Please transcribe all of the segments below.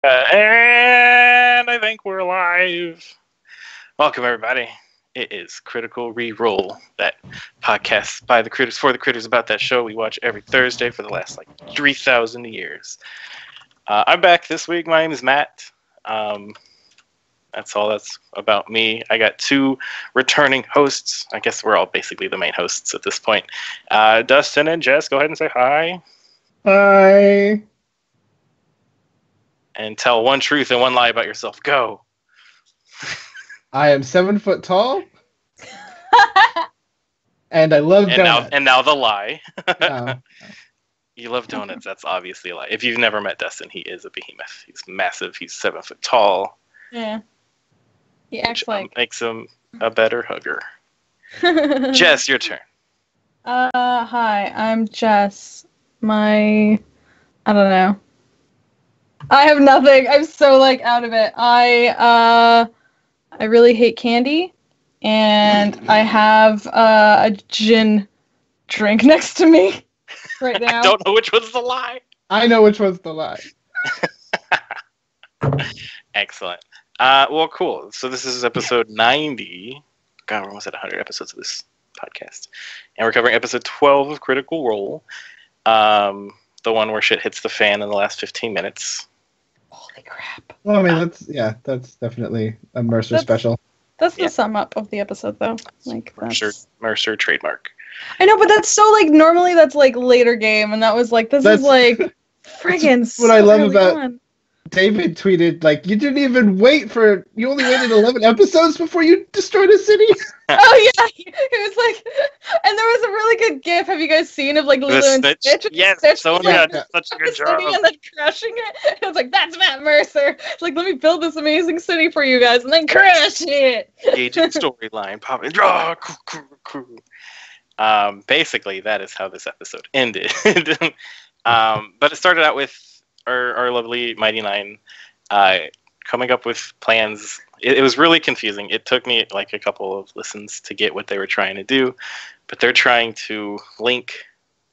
And I think we're live. Welcome, everybody. It is Critical ReRoll, that podcast by the critters for the critters about that show we watch every Thursday for the last 3,000 years. I'm back this week. My name is Matt. That's all that's about me. I got two returning hosts. I guess we're all basically the main hosts at this point. Dustin and Jess, go ahead and say hi. Hi. And tell one truth and one lie about yourself. Go. I am 7 foot tall. And I love donuts. Now the lie. Oh. You love donuts. That's obviously a lie. If you've never met Dustin, he is a behemoth. He's massive. He's 7 foot tall. Yeah. He acts like... makes him a better hugger. Jess, your turn. Hi, I'm Jess. I don't know. I have nothing. I'm so out of it. I really hate candy, and I have a gin drink next to me right now. I don't know which one's the lie. I know which one's the lie. Excellent. Well, cool. So this is episode 90. God, we're almost at 100 episodes of this podcast. And we're covering episode 12 of Critical Role. The one where shit hits the fan in the last 15 minutes. Holy crap. Well, I mean, that's definitely a Mercer special. That's the sum up of the episode, though. Mercer trademark. I know, but that's so, normally that's, later game, and that was, this is, friggin' what I love about... David tweeted, you didn't even you only waited 11 episodes before you destroyed a city? Oh, yeah. It was and there was a really good gif. Have you guys seen of, Lulu and Stitch? Yes, someone did such a good job. And then crushing it. It was that's Matt Mercer. It's let me build this amazing city for you guys, and then crush it. Engaging storyline, popping. Basically, that is how this episode ended. But it started out with our lovely Mighty Nine coming up with plans. It was really confusing. It took me a couple of listens to get what they were trying to do, but they're trying to link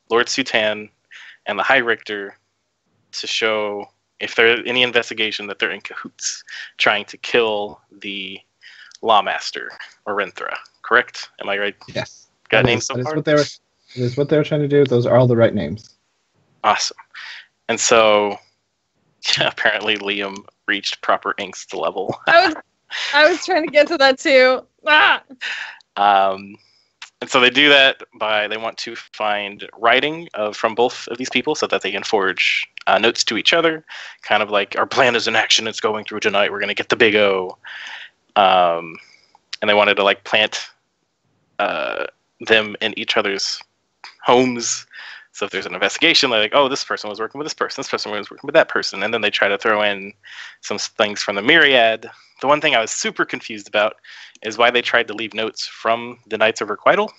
Lord Sutan and the High Richter to show if there's any investigation that they're in cahoots trying to kill the Lawmaster, Orenthra. Correct? Am I right? Yes. Got names so far? That is what they were trying to do. Those are all the right names. Awesome. And so, apparently Liam reached proper angst level. I was trying to get to that too. Ah! And so they do that they want to find writing from both of these people so that they can forge notes to each other. Kind of our plan is in action, it's going through tonight, we're going to get the big O. And they wanted to plant them in each other's homes. So if there's an investigation, they're this person was working with this person was working with that person. And then they try to throw in some things from the Myriad. The one thing I was super confused about is why they tried to leave notes from the Knights of Requital.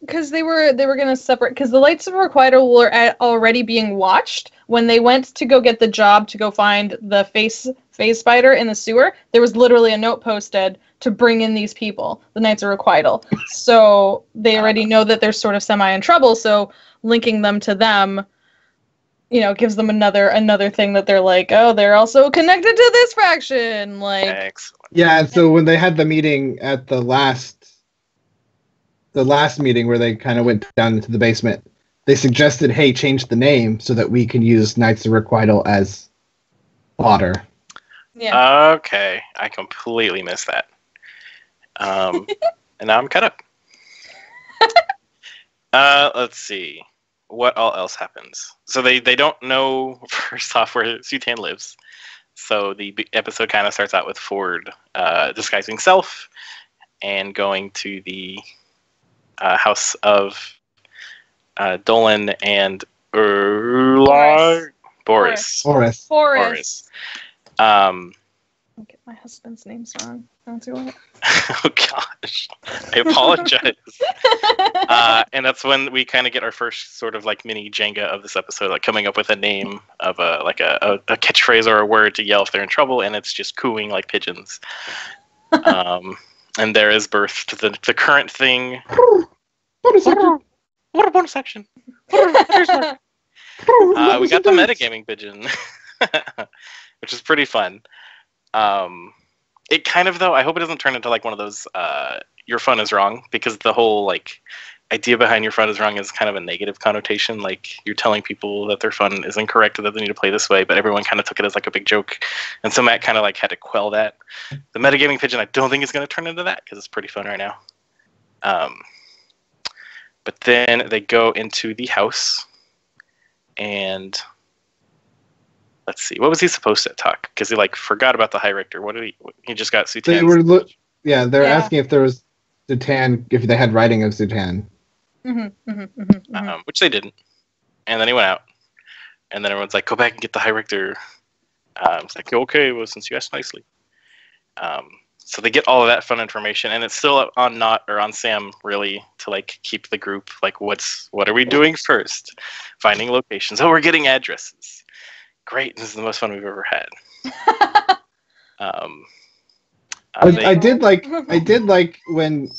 Because they were going to separate, because the Knights of Requital were already being watched. When they went to go get the job to go find the face spider in the sewer, there was literally a note posted to bring in these people, the Knights of Requital. So they already know that they're sort of semi in trouble, so linking them to them, gives them another thing that they're they're also connected to this faction. Excellent. Yeah, and so when they had the meeting at the last meeting where they kind of went down into the basement, they suggested, hey, change the name so that we can use Knights of Requital as fodder. Yeah. Okay, I completely missed that. And now I'm caught up. Let's see. What all else happens? So they don't know, first off, where Sutan lives. So the episode kind of starts out with Ford disguising self and going to the house of Dolan and Boris. I'll get my husband's names wrong. Don't do it. Oh gosh, I apologize. And that's when we kind of get our first sort of mini Jenga of this episode, coming up with a name of a catchphrase or a word to yell if they're in trouble, and it's just cooing like pigeons. And there is birth to the current thing. Bonus section. What a bonus section. We got the metagaming pigeon. which is pretty fun. It kind of, though, I hope it doesn't turn into like one of those your fun is wrong, because the whole like idea behind your fun is wrong is kind of a negative connotation. Like you're telling people that their fun is incorrect or that they need to play this way, but everyone kind of took it as like a big joke, and so Matt kind of like had to quell that. The metagaming pigeon, I don't think is going to turn into that because it's pretty fun right now. But then they go into the house, and let's see, what was he supposed to talk? Because he like forgot about the High Richter. What did he just got Sutan. They're asking if there was Sutan, if they had writing of Sutan. Which they didn't. And then he went out. And then everyone's like, go back and get the High Richter. It's like, okay, well, since you asked nicely. So they get all of that fun information, and it's still on Sam, really, to like keep the group like, what are we doing first? Finding locations. Oh, we're getting addresses. Great, this is the most fun we've ever had. I did like when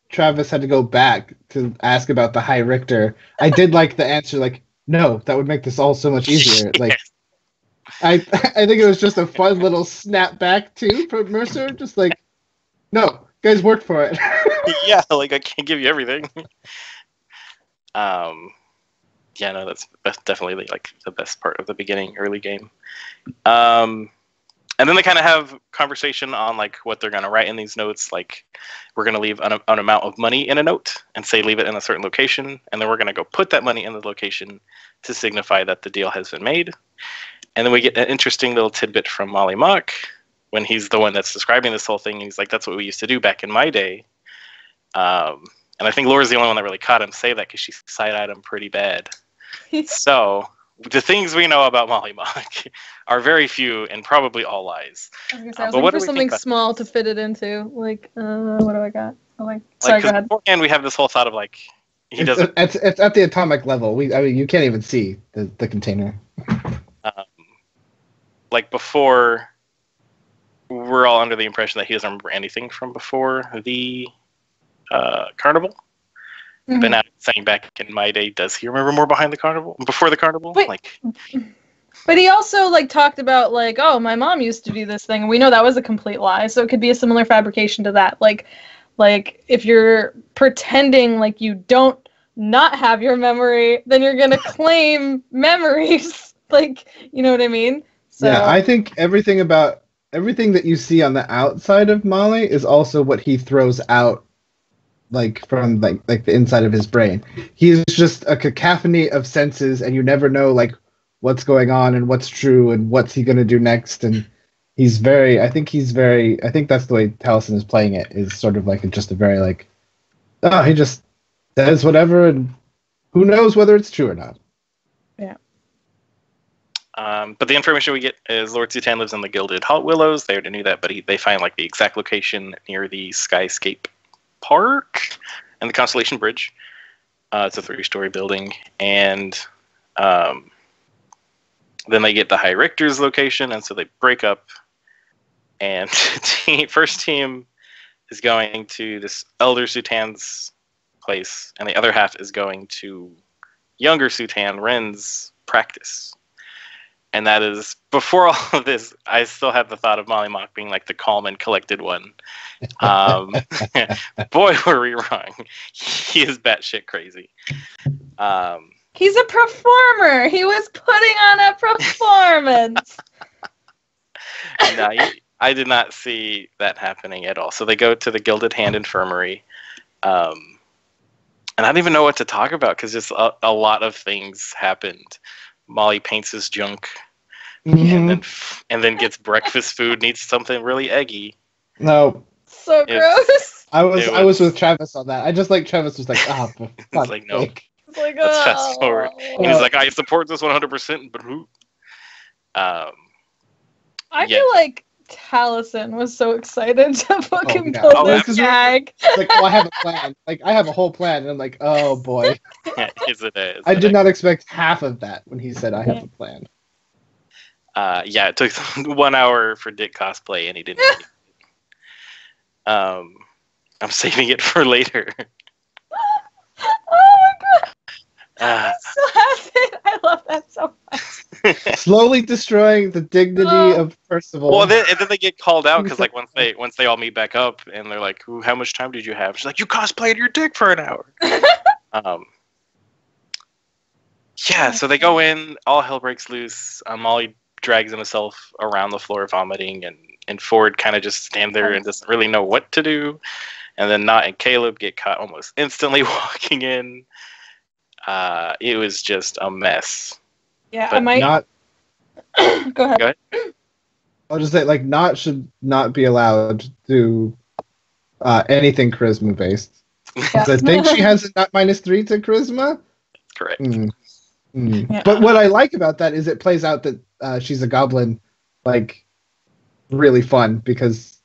Travis had to go back to ask about the High Richter. I did like the answer, like, no, that would make this all so much easier. Like, I think it was just a fun little snap back too from Mercer, just like, no, guys worked for it. Yeah, like I can't give you everything. Yeah, no, that's definitely like the best part of the beginning, early game. And then they kind of have conversation on like what they're going to write in these notes. Like, we're going to leave an amount of money in a note and say leave it in a certain location, and then we're going to go put that money in the location to signify that the deal has been made. And then we get an interesting little tidbit from Molly Mock when he's the one that's describing this whole thing. He's like, that's what we used to do back in my day. And I think Laura's the only one that really caught him say that, because she side-eyed him pretty bad. So the things we know about Molly Mock are very few and probably all lies. I was looking for something small to fit it into. Like, what do I got? Sorry, go ahead. Beforehand, we have this whole thought of like, he doesn't. It's at the atomic level. I mean, you can't even see the container. Like before, we're all under the impression that he doesn't remember anything from before the carnival. Mm-hmm. But now saying back in my day, does he remember more before the carnival? But he also like talked about like, oh, my mom used to do this thing, and we know that was a complete lie. So it could be a similar fabrication to that. Like if you're pretending like you don't not have your memory, then you're gonna claim memories. Like, you know what I mean? So, yeah, I think everything that you see on the outside of Molly is also what he throws out, like from like the inside of his brain. He's just a cacophony of senses, and you never know like what's going on and what's true and what's he gonna do next. And I think that's the way Taliesin is playing it, is sort of like just a very like, oh, he just says whatever, and who knows whether it's true or not. Yeah. But the information we get is Lord Sutan lives in the Gilded Hot Willows. They already knew that, but they find like the exact location near the Skyscape Park and the Constellation Bridge. It's a 3-story building, and then they get the High Richter's location, and so they break up. And first team is going to this Elder Sutan's place, and the other half is going to younger Sutan, Ren's practice. And that is, before all of this, I still have the thought of Molly Mock being like the calm and collected one. Boy, were we wrong. He is batshit crazy. He's a performer. He was putting on a performance. No, I did not see that happening at all. So they go to the Gilded Hand Infirmary. And I don't even know what to talk about, because just a lot of things happened. Molly paints his junk, and then gets breakfast food, needs something really eggy. No. So gross. I was with Travis on that. I just like Travis was like, it's like, no. It's like, let's fast forward. And he's like, I support this 100%, but who? I feel like Taliesin was so excited to fucking pull this gag. Like, oh, I have a plan. Like, I have a whole plan. And I'm like, oh boy. I did not expect half of that when he said I have a plan. Yeah, it took 1 hour for Dick cosplay, and he didn't. I'm saving it for later. Oh my god. I'm so happy. I love that so much. slowly destroying the dignity of Percival. Well, and then they get called out because like once they all meet back up and they're like, "Ooh, how much time did you have?" She's like, "You cosplayed your dick for an hour." Yeah, so they go in, all hell breaks loose. Molly drags himself around the floor vomiting, and Ford kind of just stand there and doesn't really know what to do. And then Nott and Caleb get caught almost instantly walking in. It was just a mess. Yeah, but I might. Not. Go ahead. Go ahead. I'll just say, like, Nott should not be allowed to do anything charisma based. Yeah. I think she has a Nott -3 to charisma. Correct. Yeah. But what I like about that is it plays out that she's a goblin, like, really fun because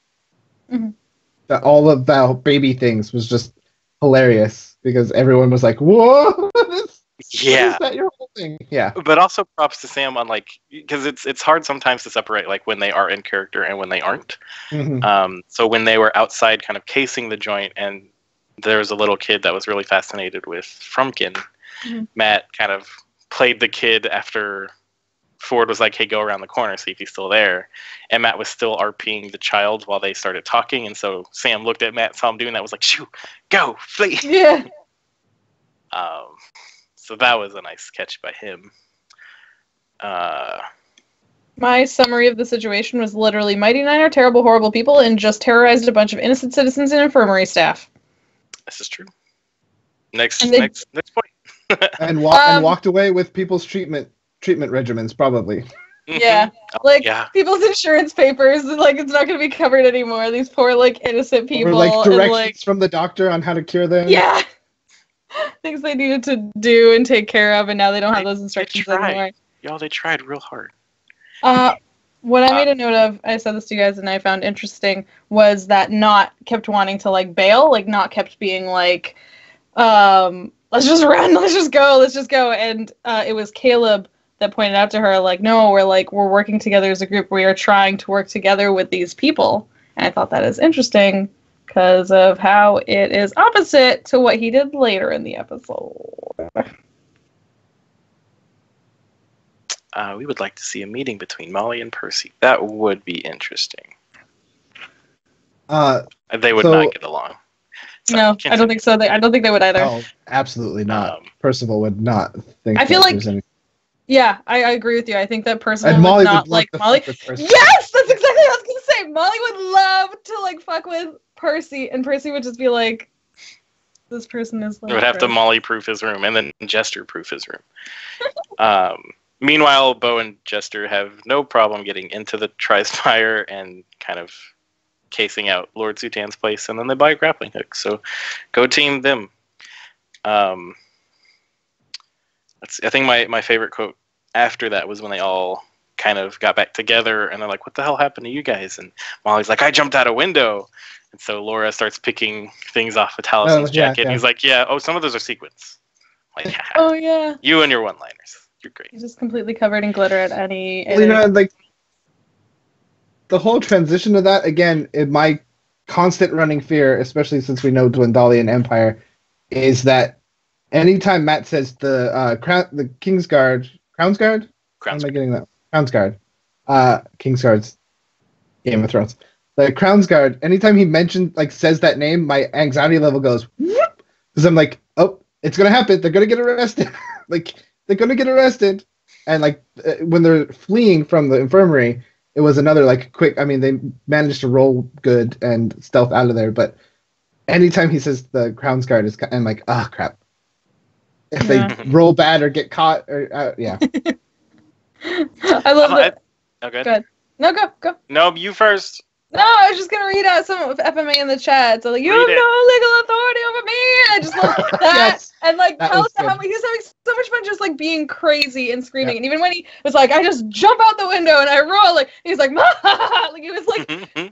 all of the baby things was just hilarious because everyone was like, "Whoa, Yeah. is that your whole thing?" Yeah. But also props to Sam on like because it's hard sometimes to separate like when they are in character and when they aren't. So when they were outside, kind of casing the joint, and there was a little kid that was really fascinated with Frumpkin. Matt kind of played the kid after Ford was like, "Hey, go around the corner, see if he's still there." And Matt was still RPing the child while they started talking, and so Sam looked at Matt, saw him doing that, was like, "Shoo, go, flee!" Yeah. So that was a nice catch by him. My summary of the situation was literally Mighty Nine are terrible, horrible people and just terrorized a bunch of innocent citizens and infirmary staff. This is true. Next And they- point. and walked away with people's treatment regimens, probably. Yeah. Like, people's insurance papers, like, it's not going to be covered anymore. These poor, like, innocent people. Or, like, directions and, like, from the doctor on how to cure them. yeah. Things they needed to do and take care of, and now they don't have those instructions anymore. Y'all, they tried real hard. What I made a note of, I said this to you guys and I found interesting, was that Nott kept wanting to, like, bail. Like, Nott kept being like, let's just run, let's just go. And it was Caleb that pointed out to her, like, no, we're working together as a group. We are trying to work together with these people. And I thought that is interesting because of how it is opposite to what he did later in the episode. We would like to see a meeting between Molly and Percy. That would be interesting. They would not get along. So no, I don't think so. I don't think they would either. Oh, absolutely not. Percival would not think. I feel like, any... yeah, I agree with you. I think that Percival and Molly would not like Molly. Yes, that's exactly what I was gonna say. Molly would love to like fuck with Percy, and Percy would just be like, "This person is." Like, would have to Molly-proof his room, and then Jester-proof his room. Meanwhile, Bo and Jester have no problem getting into the Trispire and kind of casing out Lord Sutan's place, and then they buy a grappling hook. So, go team them. I think my favorite quote after that was when they all kind of got back together, and they're like, "What the hell happened to you guys?" And Molly's like, "I jumped out a window." And so Laura starts picking things off of Talison's jacket, and he's like, "Yeah, some of those are sequins." Like, oh yeah, you and your one-liners. You're great. He's just completely covered in glitter at any. Well, you know, like the whole transition to that again. My constant running fear, especially since we know Dwendalian Empire, is that anytime Matt says the Kingsguard, Crownsguard, how am I getting that? Crownsguard, Kingsguard's Game of Thrones. The Crownsguard. Anytime he says that name, my anxiety level goes whoop, because I'm like, oh, it's gonna happen. They're gonna get arrested. They're going to get arrested. And, when they're fleeing from the infirmary, it was another, quick... I mean, they managed to roll good and stealth out of there, but anytime he says the Crown's Guard, I'm like, oh, crap. If they roll bad or get caught, yeah. I love that. Okay. Go ahead. No, go. No, you first. No, I was just going to read out some of FMA in the chat. So, you have no legal authority over me. And I just love that. Yes, and, tell us how he was having so much fun just, being crazy and screaming. And even when he was like, I just jump out the window and I roll, he's like, he was,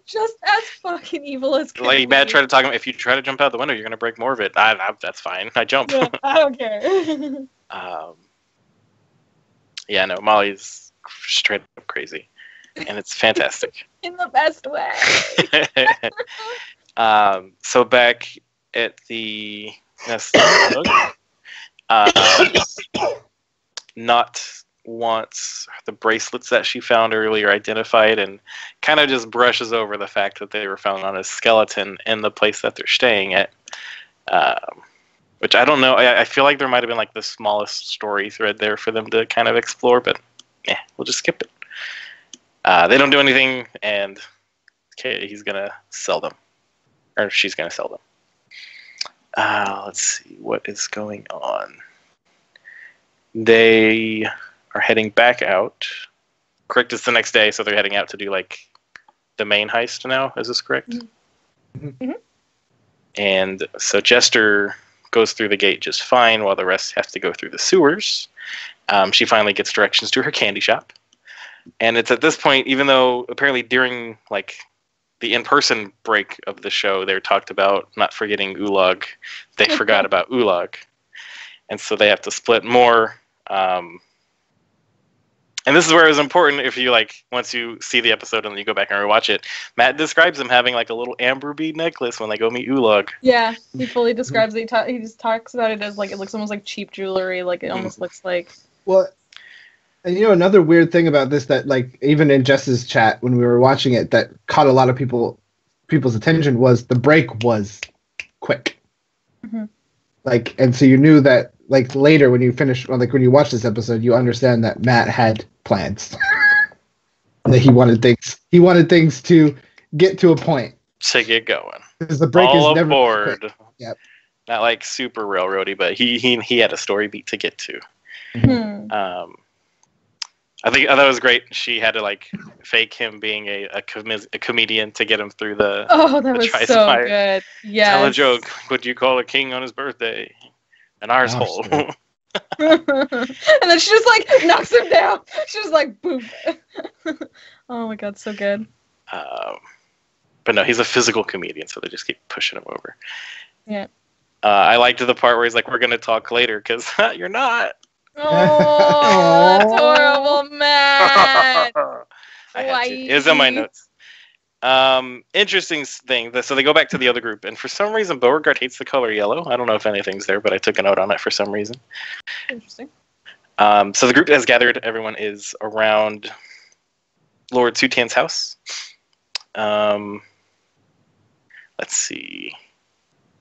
just as fucking evil as crazy. Like, Matt tried to talk him, if you try to jump out the window, you're going to break more of it. That's fine. I jump. Yeah, I don't care. Yeah, no, Molly's straight up crazy. And it's fantastic. In the best way. So back at the Nott wants the bracelets that she found earlier identified, and kind of just brushes over the fact that they were found on a skeleton in the place that they're staying at. Which I don't know. I feel like there might have been like the smallest story thread there for them to kind of explore, but yeah, we'll just skip it. They don't do anything, and he's gonna sell them, or she's gonna sell them. Let's see what is going on. They are heading back out. Correct, it's the next day, so they're heading out to do like the main heist now. Is this correct? Mm-hmm. And so Jester goes through the gate just fine, while the rest have to go through the sewers. She finally gets directions to her candy shop. And it's at this point, even though apparently during like the in-person break of the show, they talked about not forgetting Ulog, they forgot about Ulog. And so they have to split more. And this is where it was important, if you like, once you see the episode and then you go back and rewatch it, Matt describes him having like a little amber bead necklace when they go meet Ulog. Yeah, he fully describes it. He just talks about it as like, it looks almost like cheap jewelry, like it almost looks like... Well, and another weird thing about this that, like, even in Jess's chat when we were watching it, that caught a lot of people's attention was the break was quick. Mm-hmm. Like, and so you knew that, like, later when you finish, like, when you watch this episode, you understand that Matt had plans. That he wanted things to get to a point. To get going. Because the break all is never aboard. quick. Yep. Not like super railroady, but he had a story beat to get to. Hmm. I thought it was great. She had to like fake him being a comedian to get him through the. Oh, that was tries so to fire. good. Yeah. Tell a joke. What do you call a king on his birthday? An arsehole. And then she just like knocks him down. She just like boom. Oh my god, so good. But no, he's a physical comedian, so they just keep pushing him over. Yeah. I liked the part where he's like, "We're gonna talk later," because you're not. Oh, that's horrible, man. I had to. It was in my notes. Interesting thing. So they go back to the other group, and for some reason, Beauregard hates the color yellow. I don't know if anything's there, but I took a note on it for some reason. Interesting. So the group has gathered. Everyone is around Lord Sutan's house. Let's see.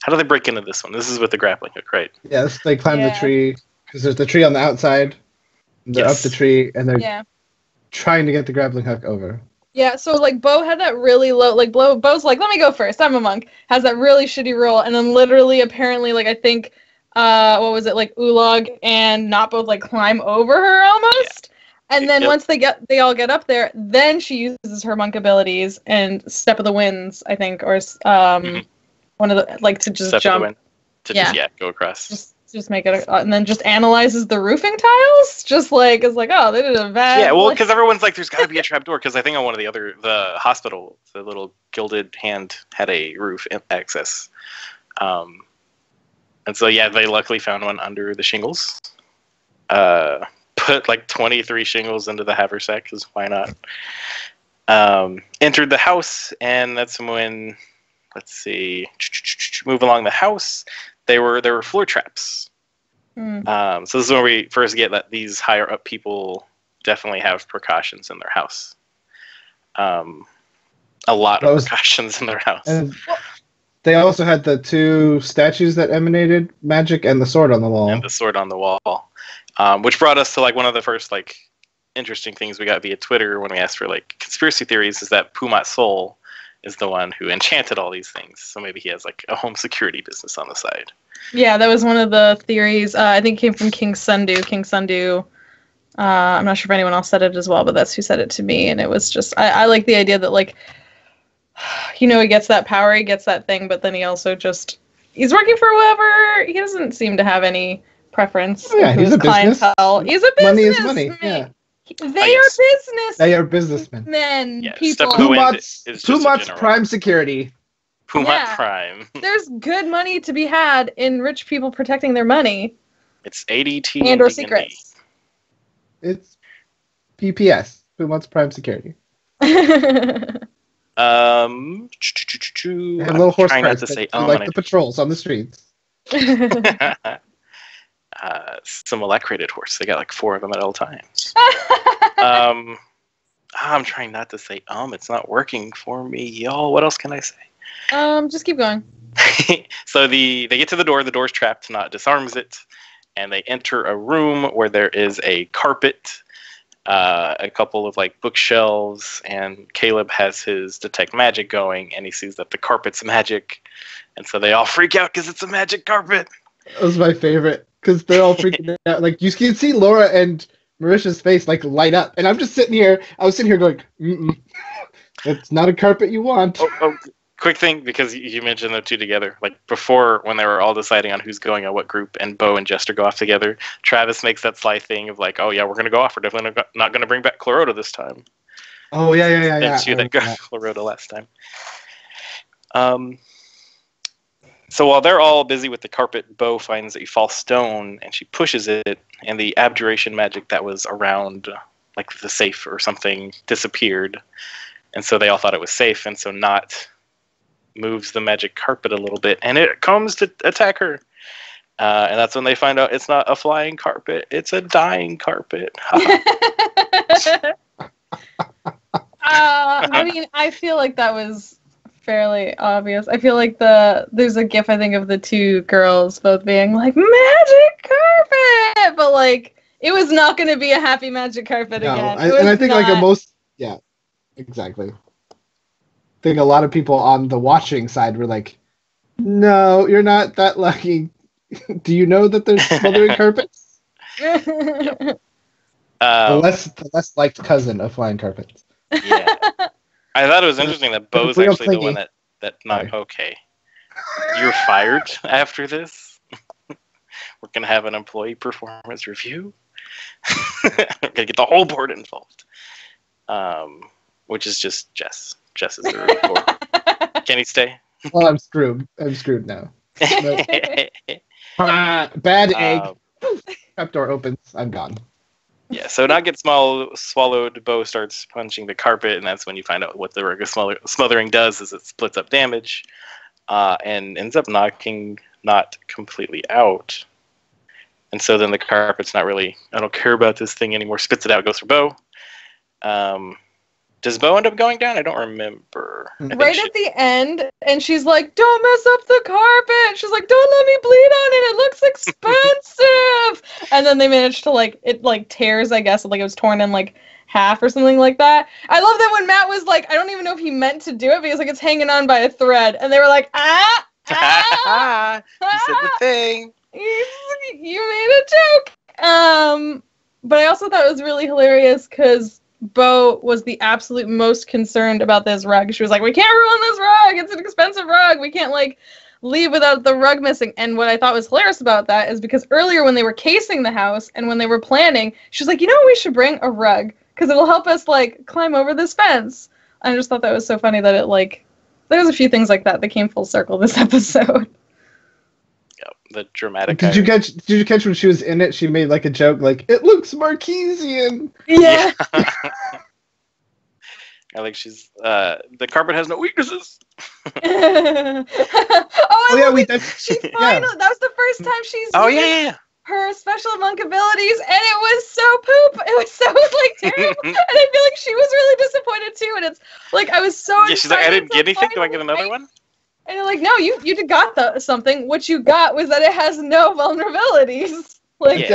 How do they break into this one? This is with the grappling hook, right? Yes, they climb the tree. Because there's the tree on the outside. They're up the tree, and they're trying to get the grappling hook over. Yeah, so, like, Bo had that really low... Like, Bo's like, let me go first. I'm a monk. Has that really shitty roll. And then literally, apparently, like, I think... what was it? Like, Ulog and Not both, like, climb over her almost. Yeah. And then once they all get up there, then she uses her monk abilities and Step of the Winds, I think, or one of the... Like, to just Step jump. Of the wind. To just go across. Just make it, and then just analyzes the roofing tiles. Just like it's like, oh, they did a bad. Yeah, well, because everyone's like, there's got to be a trap door. Because I think on one of the hospital, the little gilded hand had a roof access. And so they luckily found one under the shingles. Put like 23 shingles into the haversack, because why not? Entered the house, and that's when, let's see, move along the house. There were floor traps. So this is where we first get that these higher up people definitely have precautions in their house. A lot of precautions in their house. And they also had the two statues that emanated magic and the sword on the wall. And the sword on the wall. Which brought us to like one of the first like interesting things we got via Twitter when we asked for like conspiracy theories, is that Pumat Sol is the one who enchanted all these things. So maybe he has like a home security business on the side. Yeah, that was one of the theories. I think it came from King Sundu. King Sundu, I'm not sure if anyone else said it as well, but that's who said it to me. And it was just, I like the idea that like, he gets that power, he gets that thing, but then he also just, he's working for whoever. He doesn't seem to have any preference. Oh, yeah, he's a clientele. He's a business. Money is money. Yeah. They are business. They are businessmen. Men, yeah, people. Too much prime security. Pumat Prime. There's good money to be had in rich people protecting their money. It's ADT and or secrets. It's PPS. Pumat's Prime Security. A little horse carts. Not to say, like the patrols on the streets. some electrated horse. They got like 4 of them at all times. I'm trying not to say it's not working for me, y'all. What else can I say? Just keep going. So they get to the door's trapped, Not disarms it, and they enter a room where there is a carpet, a couple of like bookshelves, and Caleb has his detect magic going, and he sees that the carpet's magic, and so they all freak out because it's a magic carpet. That was my favorite, because they're all freaking out. Like, you can see Laura and Marisha's face like light up, and I'm just sitting here. I was sitting here going, "It's not a carpet you want." Quick thing, because you mentioned the two together. Like before, when they were all deciding on who's going on what group, and Bo and Jester go off together, Travis makes that sly thing of like, "Oh yeah, we're gonna go off. We're definitely not gonna bring back Clarota this time." Oh yeah. Thanks you that got Clarota last time. So while they're all busy with the carpet, Bo finds a false stone, and she pushes it, and the abjuration magic that was around, like the safe or something, disappeared. And so they all thought it was safe, and so Not moves the magic carpet a little bit, and it comes to attack her. And that's when they find out it's not a flying carpet, it's a dying carpet. I mean, I feel like that was fairly obvious. I feel like there's a gif, I think, of the two girls both being like, magic carpet! But like, it was not going to be a happy magic carpet again. I think yeah, exactly. I think a lot of people on the watching side were like, no, you're not that lucky. Do you know that there's smothering carpets? Yep. The less liked cousin of flying carpets. Yeah. I thought it was interesting that Bo's actually the one that not okay. You're fired after this. We're gonna have an employee performance review. We're gonna get the whole board involved. Which is just Jess. Jess is the report. Can he stay? Well, I'm screwed. I'm screwed now. Bad egg. Trapdoor opens. I'm gone. Yeah, so Not gets swallowed. Bo starts punching the carpet, and that's when you find out what the regular smothering does is it splits up damage and ends up knocking Not completely out. And so then the carpet's not really, I don't care about this thing anymore, spits it out, goes for Bo. Does Bo end up going down? I don't remember. Right at the end, and she's like, don't mess up the carpet. She's like, don't let me bleed on it. It looks expensive. And then they managed to, like, it, like, tears, I guess. Like, it was torn in, like, half or something like that. I love that when Matt was like, I don't even know if he meant to do it, because, like, it's hanging on by a thread. And they were like, You said the thing. You made a joke. But I also thought it was really hilarious, because Bo was the absolute most concerned about this rug. She was like, we can't ruin this rug. It's an expensive rug. We can't, like, leave without the rug missing. And what I thought was hilarious about that is because earlier when they were casing the house and when they were planning, she was like, you know what, we should bring a rug because it'll help us, like, climb over this fence. I just thought that was so funny that it, like, there was a few things like that came full circle this episode. Yep, the dramatic. Did you catch when she was in it? She made like a joke, like it looks Marquesian. Yeah. I like she's the carpet has no weaknesses. She's finally that was the first time she's used her special monk abilities, and it was so poop. It was so like terrible, and I feel like she was really disappointed too. And it's like I was so she's like, I didn't get anything. Do I get another one? And you're like, no, you got something. What you got was that it has no vulnerabilities. Like,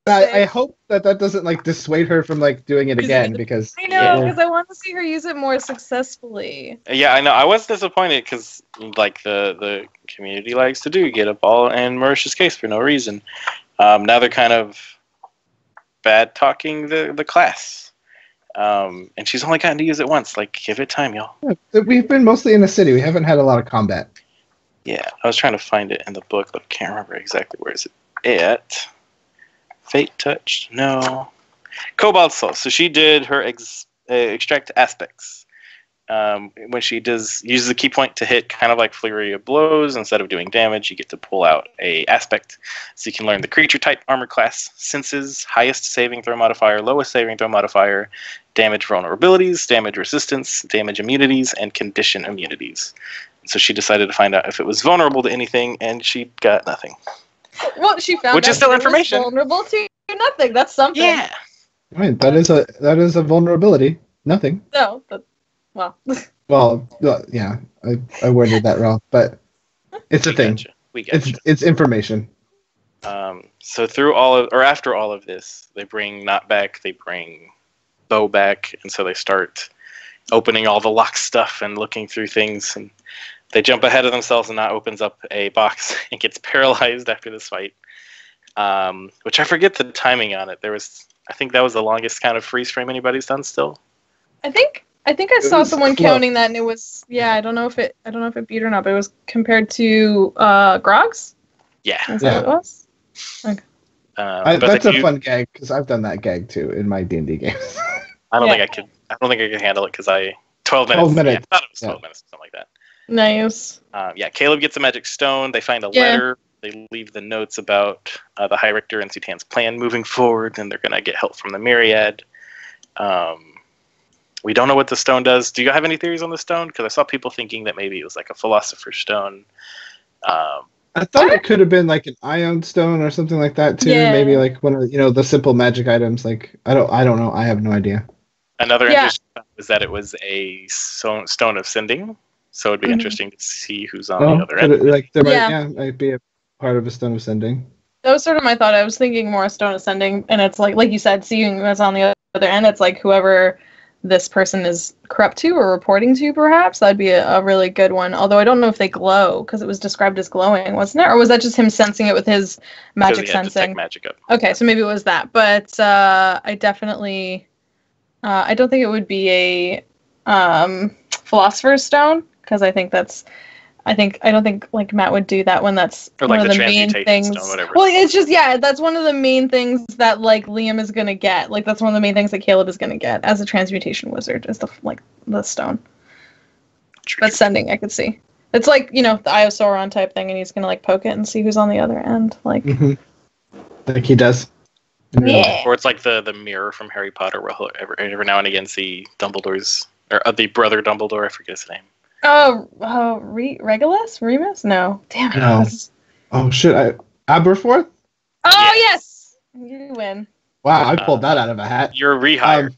I hope that doesn't like dissuade her from like doing it again, because I know, because I want to see her use it more successfully. Yeah, I know. I was disappointed because like the community likes to get up all in Marisha's case for no reason. Now they're kind of bad talking the class. And she's only gotten to use it once. Like, give it time, y'all. Yeah, we've been mostly in the city. We haven't had a lot of combat. Yeah, I was trying to find it in the book, but I can't remember exactly where is it at. Fate touch? No. Cobalt Soul. So she did her extract aspects. When she uses the key point to hit kind of like Flurry of Blows, instead of doing damage, you get to pull out a aspect. So you can learn the creature type, armor class, senses, highest saving throw modifier, lowest saving throw modifier, damage vulnerabilities, damage resistance, damage immunities, and condition immunities. So she decided to find out if it was vulnerable to anything, and she got nothing. Well, she found Which out is still she was information. vulnerable to nothing. That's something. Yeah. I mean, that is a vulnerability. Nothing. No, but well. Well, yeah, I worded that wrong, but it's a thing. We gotcha. It's information. So after all of this, they bring Not back, they bring Bo back, and so they start opening all the lock stuff and looking through things, and they jump ahead of themselves, and Not opens up a box and gets paralyzed after this fight. Which I forget the timing on it. I think that was the longest kind of freeze frame anybody's done still. I think I saw someone counting that, and it was I don't know if it beat or not, but it was compared to Grog's. Yeah. Is that what it was? Okay. That's a fun gag because I've done that gag too in my D&D games. I don't think I could handle it because 12 minutes. 12 minutes. Yeah, I thought it was 12 minutes, something like that. Nice. Caleb gets a magic stone. They find a letter. They leave the notes about the High Richter and Sutan's plan moving forward, and they're going to get help from the Myriad. We don't know what the stone does. Do you have any theories on the stone? Because I saw people thinking that maybe it was like a Philosopher's Stone. I thought it could have been like an ion stone or something like that too. Yeah. Maybe like one of the simple magic items. Like I don't know. I have no idea. Another interesting fact was that it was a stone of sending. So it'd be interesting to see who's on the other end. Might be a part of a stone of sending. That was sort of my thought. I was thinking more Stone Ascending, and it's like you said, seeing what's on the other end. It's like whoever this person is corrupt to or reporting to, perhaps. That'd be a really good one. Although I don't know if they glow, because it was described as glowing, wasn't it? Or was that just him sensing it with his magic sensing? Magic up. Okay, so maybe it was that. But I definitely... I don't think it would be a Philosopher's Stone, because I don't think like Matt would do that when that's or one like of the main things. Stone, whatever. Well, it's just that's one of the main things that like Liam is gonna get. Like that's one of the main things that Caleb is gonna get as a transmutation wizard is the stone. But sending, I could see. It's like the Eye of Sauron type thing, and he's gonna like poke it and see who's on the other end. Like, like he does. Yeah. Or it's like the mirror from Harry Potter, where he'll every now and again see Dumbledore's or the brother Dumbledore. I forget his name. Oh, Regulus? Remus? No. Damn it. No. Oh, shit. Aberforth? Oh, yes! You win. Wow, I pulled that out of a hat. You're rehired.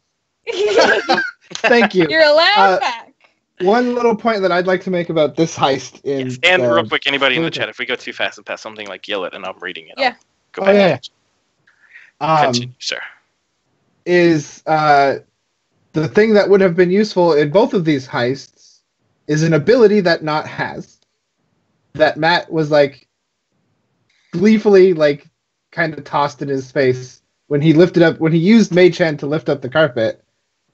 Thank you. You're allowed back. One little point that I'd like to make about this heist is... Yes. And real quick, anybody in the chat, if we go too fast and pass something, like yell it and I'm reading it. Yeah. Go ahead. Continue, sir. Is the thing that would have been useful in both of these heists is an ability that Not has. That Matt was like gleefully like kind of tossed in his face when he used Mage Hand to lift up the carpet.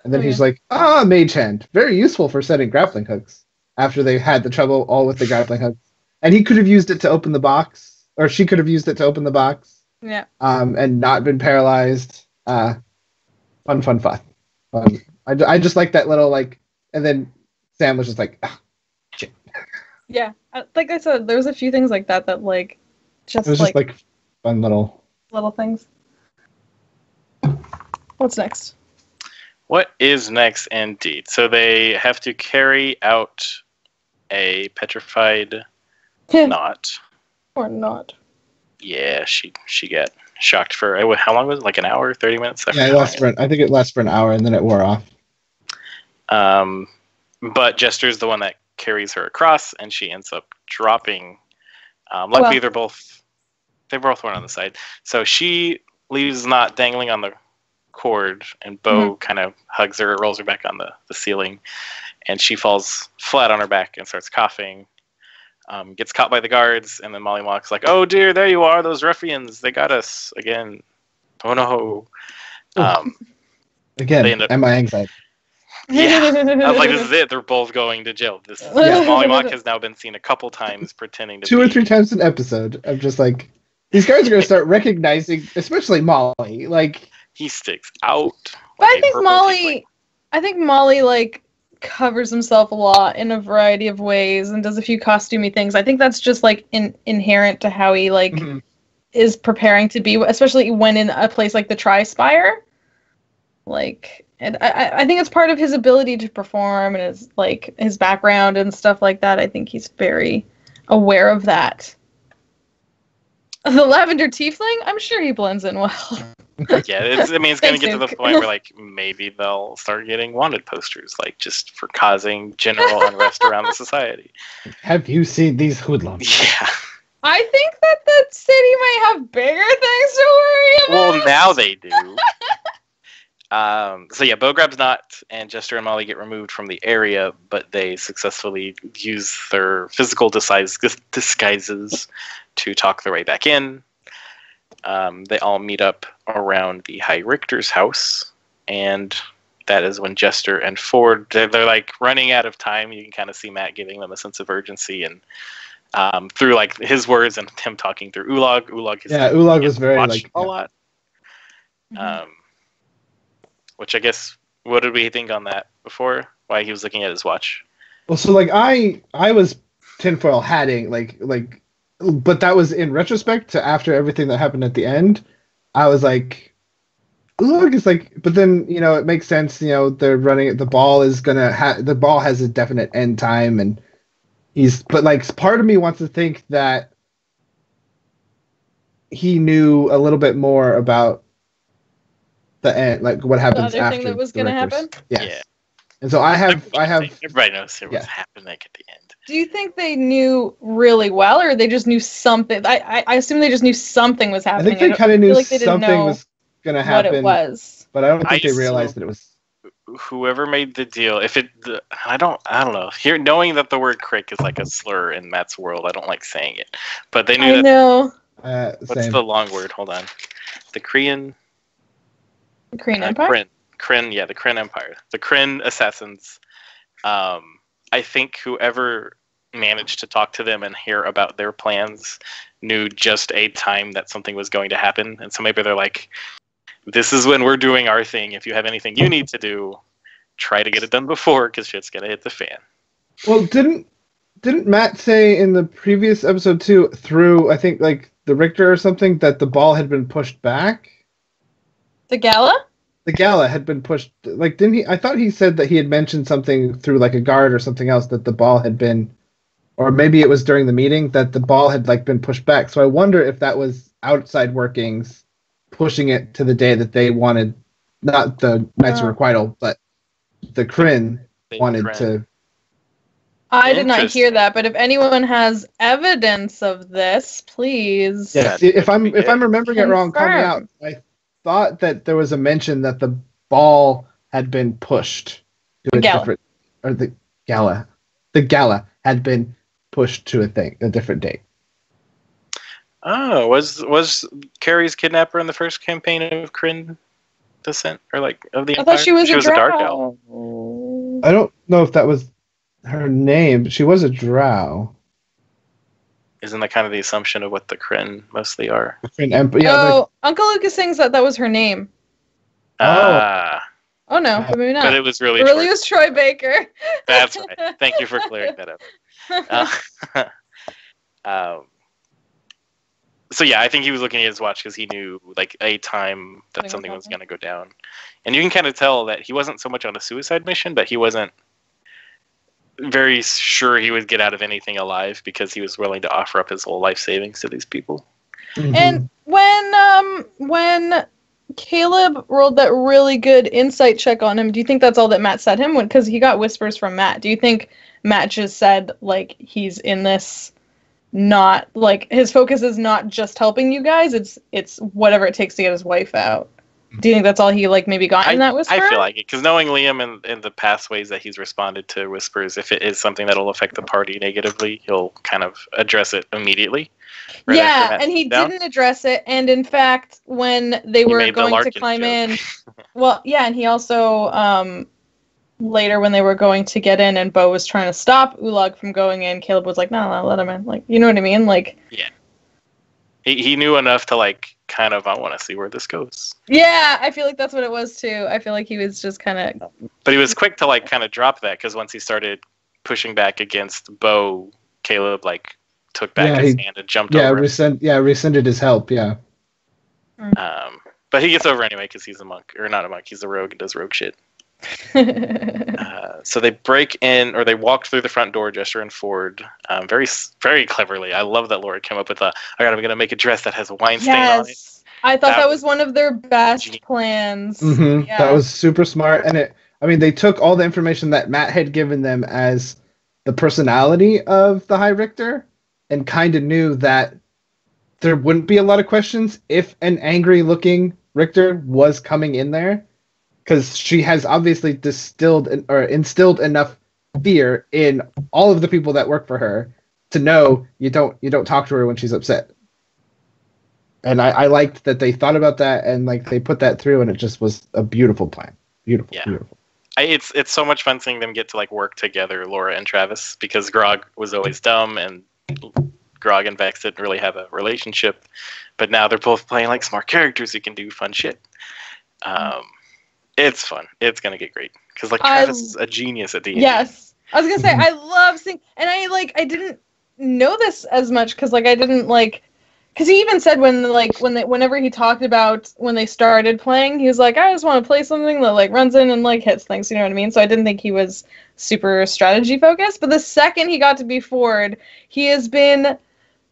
And then he's like, Mage Hand, very useful for setting grappling hooks after they had the trouble all with the grappling hooks. And he could have used it to open the box, or she could have used it to open the box. Yeah. And not been paralyzed. Fun. I just like that little like, and then Sam was just like, shit. Yeah, like I said, there was a few things like that like it was just like fun little things. What's next? What is next, indeed? So they have to carry out a petrified Knot. Or not. Yeah, she got shocked for how long was it? Like an hour, 30 minutes? I think it lasts for an hour and then it wore off. But Jester's the one that carries her across, and she ends up dropping. Luckily, they both went on the side, so she leaves Not dangling on the cord, and Bo kind of hugs her, rolls her back on the ceiling, and she falls flat on her back and starts coughing. Gets caught by the guards, and then Molly Mock's like, "Oh dear, there you are, those ruffians! They got us again! Oh no!" Again, my anxiety. Yeah, I was like, this is it. They're both going to jail. Molly Mock has now been seen a couple times pretending to two or three times an episode. I'm just like, these guys are going to start recognizing, especially Molly. Like he sticks out. But I think Molly like covers himself a lot in a variety of ways and does a few costumey things. I think that's just like inherent to how he like is preparing to be, especially when in a place like the Tri-Spire. Like. And I think it's part of his ability to perform and his background and stuff like that. I think he's very aware of that. The lavender tiefling? I'm sure he blends in well. Yeah, it's going to Thanks, get to the Nuke. point where, like, maybe they'll start getting wanted posters, like, just for causing general unrest around the society. Have you seen these hoodlums? Yeah. I think that the city might have bigger things to worry about. Well, now they do. So yeah, Bo grabs Knot, and Jester and Molly get removed from the area, but they successfully use their physical disguises to talk their way back in. They all meet up around the High Richter's house, and that is when Jester and Ford, they're like running out of time. You can kind of see Matt giving them a sense of urgency, and through like his words and him talking through Ulag. Ulag was very like a lot. Which I guess, what did we think on that before? Why he was looking at his watch? Well, so like I was tinfoil hatting like, but that was in retrospect to after everything that happened at the end. I was like, look, it's like, but then it makes sense. They're running. The ball is the ball has a definite end time, and but like part of me wants to think that he knew a little bit more about the end, like what happens the other after thing that was going to happen. Yes. Yeah. And so I have. Everybody knows what's happening at the end. Do you think they knew really well, or they just knew something? I assume they just knew something was I happening. think they kind of knew like they didn't something know was going to happen. What it was. But I don't think they realized that it was. Whoever made the deal, I don't know. Here, knowing that the word "crick" is like a slur in Matt's world, I don't like saying it. But they knew I know. What's the long word? Hold on. The Korean. The Korean Empire? Kryn, yeah, the Kryn Empire. The Kryn assassins. I think whoever managed to talk to them and hear about their plans knew just a time that something was going to happen. And so maybe they're like, this is when we're doing our thing. If you have anything you need to do, try to get it done before, because shit's going to hit the fan. Well, didn't Matt say in the previous episode too, through, I think, like, the Richter or something, that the ball had been pushed back? The gala? The gala had been pushed. Like, didn't he? I thought he said that he had mentioned something through like a guard or something else that the ball had been, or maybe it was during the meeting that the ball had like been pushed back. So I wonder if that was outside workings pushing it to the day that they wanted, not the Knights of Requital, but the Kryn wanted to. I did not hear that, but if anyone has evidence of this, please. Yes, if I'm remembering it wrong, call me out. I thought that there was a mention that the ball had been pushed to a different, or the gala had been pushed to a different date. Oh, was Carrie's kidnapper in the first campaign of Kryn Descent, or like of the Empire? I thought she was a dark owl. I don't know if that was her name, but she was a drow. Isn't that kind of the assumption of what the Kryn mostly are? Uncle Lucas thinks that was her name. Oh no, but maybe not. But it was really it was Troy Baker. That's right. Thank you for clearing that up. So yeah, I think he was looking at his watch because he knew like a time that something was going to go down, and you can kind of tell that he wasn't so much on a suicide mission, but he wasn't very sure he would get out of anything alive because he was willing to offer up his whole life savings to these people. Mm-hmm. And when Caleb rolled that really good insight check on him, do you think that's all that Matt said him? Because he got whispers from Matt. Do you think Matt just said like he's in this, not like his focus is not just helping you guys, it's whatever it takes to get his wife out? Do you think that's all he like maybe got in that whisper? I feel like it, because knowing Liam and the past ways that he's responded to whispers, if it is something that'll affect the party negatively, he'll kind of address it immediately. Yeah, and he didn't address it, and in fact, when they were going to climb in, well, yeah, and he also later when they were going to get in, and Bo was trying to stop Ulag from going in, Caleb was like, no, let him in, like, you know what I mean, like, yeah, he knew enough to like kind of, I want to see where this goes. Yeah, I feel like that's what it was too. I feel like he was just kind of, but he was quick to like kind of drop that, because once he started pushing back against Bo, Caleb like took back his hand and jumped over. Rescinded his help. Yeah. But he gets over anyway because he's a monk, or not a monk. He's a rogue and does rogue shit. So they break in, or they walked through the front door, Jester and Ford, very, very cleverly. I love that Laura came up with I'm going to make a dress that has a wine stain on it. I thought that was one of their best plans. Mm-hmm. Yeah. That was super smart. And they took all the information that Matt had given them as the personality of the High Richter and kind of knew that there wouldn't be a lot of questions if an angry-looking Richter was coming in there, because she has obviously instilled enough fear in all of the people that work for her to know you don't talk to her when she's upset. And I liked that they thought about that and they put that through, and it just was a beautiful plan. Beautiful. It's so much fun seeing them get to work together, Laura and Travis, because Grog was always dumb, and Grog and Vex didn't really have a relationship, but now they're both playing smart characters who can do fun shit. It's fun. It's gonna get great because Travis is a genius at D&D. Yes, I was gonna say I love seeing, and I didn't know this as much because I didn't because he even said whenever he talked about when they started playing, he was like, I just want to play something that runs in and hits things, you know what I mean? So I didn't think he was super strategy focused, but the second he got to be Ford, he has been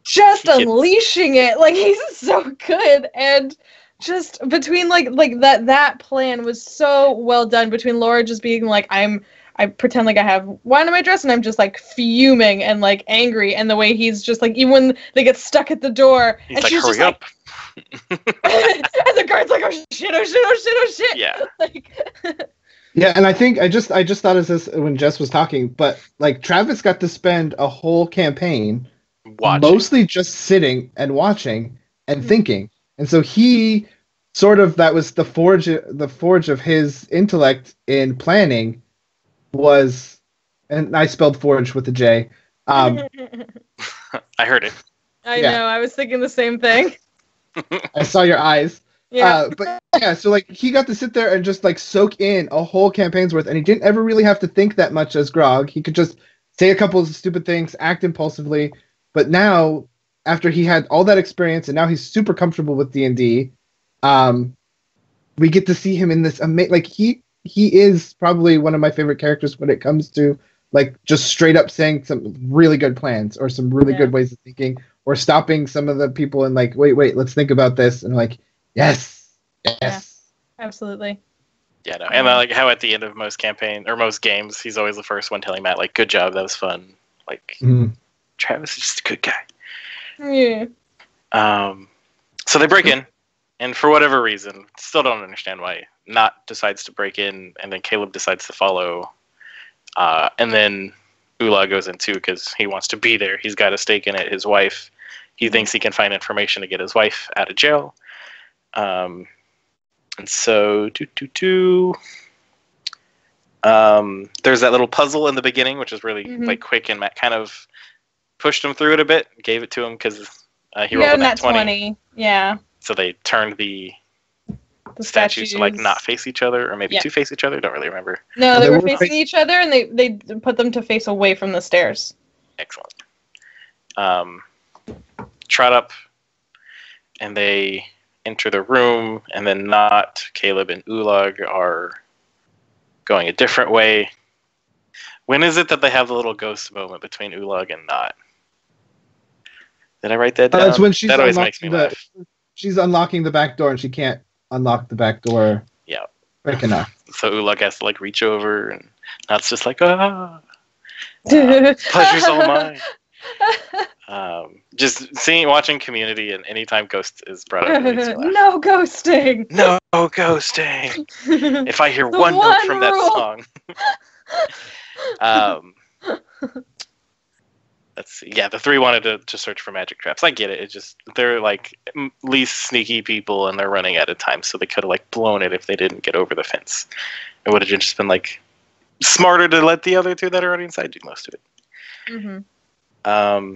just unleashing it. He's so good, and just between that plan was so well done, between Laura just being I pretend I have wine in my dress and I'm just fuming and angry, and the way he's just even when they get stuck at the door, he's and she's hurry just up. And the guard's oh shit. Yeah. Yeah, and I think I just thought of this when Jess was talking, but Travis got to spend a whole campaign mostly just sitting and watching and thinking. And so he that was the forge of his intellect in planning was, and I spelled forge with a J. I heard it. I know, I was thinking the same thing. I saw your eyes. Yeah. But yeah, so he got to sit there and just soak in a whole campaign's worth, and he didn't ever really have to think that much as Grog. He could just say a couple of stupid things, act impulsively. But now, after he had all that experience, and now he's super comfortable with D&D, we get to see him in this he is probably one of my favorite characters when it comes to just straight up saying some really good plans or some really good ways of thinking, or stopping some of the people and wait, let's think about this, and yes. Yeah, absolutely. Yeah, no, and how at the end of most games, he's always the first one telling Matt good job, that was fun. Travis is just a good guy. Yeah. So they break in, and for whatever reason, still don't understand why, Not decides to break in, and then Caleb decides to follow. And then Ula goes in too because he wants to be there. He's got a stake in it. His wife, he thinks he can find information to get his wife out of jail. And so, there's that little puzzle in the beginning, which is really quick, and Matt kind of pushed him through it a bit, gave it to him because he rolled a nat 20. Yeah. So they turned the statues to not face each other, or maybe to face each other. Don't really remember. No, they were facing each other, and they put them to face away from the stairs. Excellent. Trot up, and they enter the room, and then Not, Caleb, and Ulag are going a different way. When is it that they have the little ghost moment between Ulag and Not? Did I write that down? That's when she's that always makes me laugh. She's unlocking the back door, and she can't unlock the back door. Yeah. Quick enough. So Ulag has to reach over, and Not's just pleasure's all mine. Just watching Community, and anytime Ghost is brought up, it makes me laugh. No ghosting. No ghosting. If I hear one note from that song. Let's see. Yeah, the three wanted to search for magic traps. I get it. It's just they're least sneaky people, and they're running out of time, so they could have blown it if they didn't get over the fence. It would have just been smarter to let the other two that are already inside do most of it. Mm-hmm.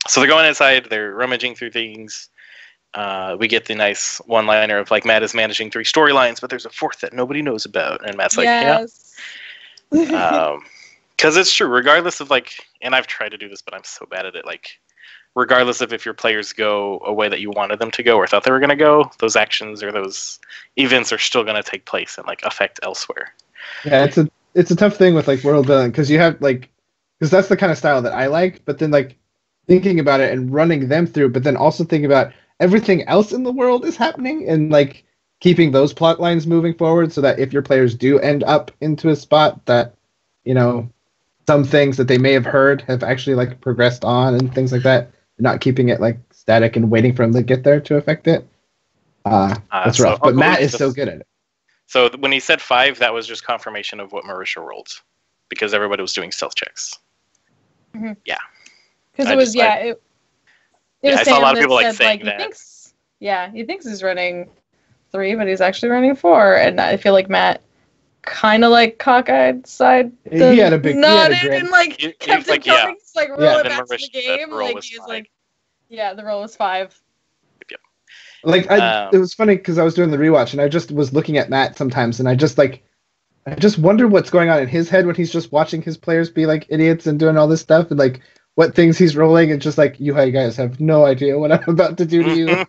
So they're going inside. They're rummaging through things. We get the nice one-liner of Matt is managing 3 storylines, but there's a 4th that nobody knows about, and Matt's yes. Yeah. Because it's true, regardless of and I've tried to do this, but I'm so bad at it. Regardless of if your players go a way that you wanted them to go or thought they were going to go, those actions or those events are still going to take place and affect elsewhere. Yeah, it's a tough thing with like world building because you have like because that's the kind of style that I like, but then like thinking about it and running them through, but then also thinking about everything else in the world is happening and like keeping those plot lines moving forward so that if your players do end up into a spot that, you know, some things that they may have heard have actually like progressed on and things like that, not keeping it like static and waiting for them to get there to affect it. That's rough. But Matt is so good at it. So when he said 5, that was just confirmation of what Marisha rolled, because everybody was doing stealth checks. Mm-hmm. Yeah. Because it was it was I saw a lot of people like saying that. He thinks he's running 3, but he's actually running 4, and I feel like Matt kind of like cockeyed side. He had a big nodded and like kept it going. He's like roll it back to the game. Like he's like, yeah, the roll was 5. Yep. Like it was funny because I was doing the rewatch and I just was looking at Matt sometimes and I just wonder what's going on in his head when he's just watching his players be like idiots and doing all this stuff and like what things he's rolling and just like you guys have no idea what I'm about to do to you.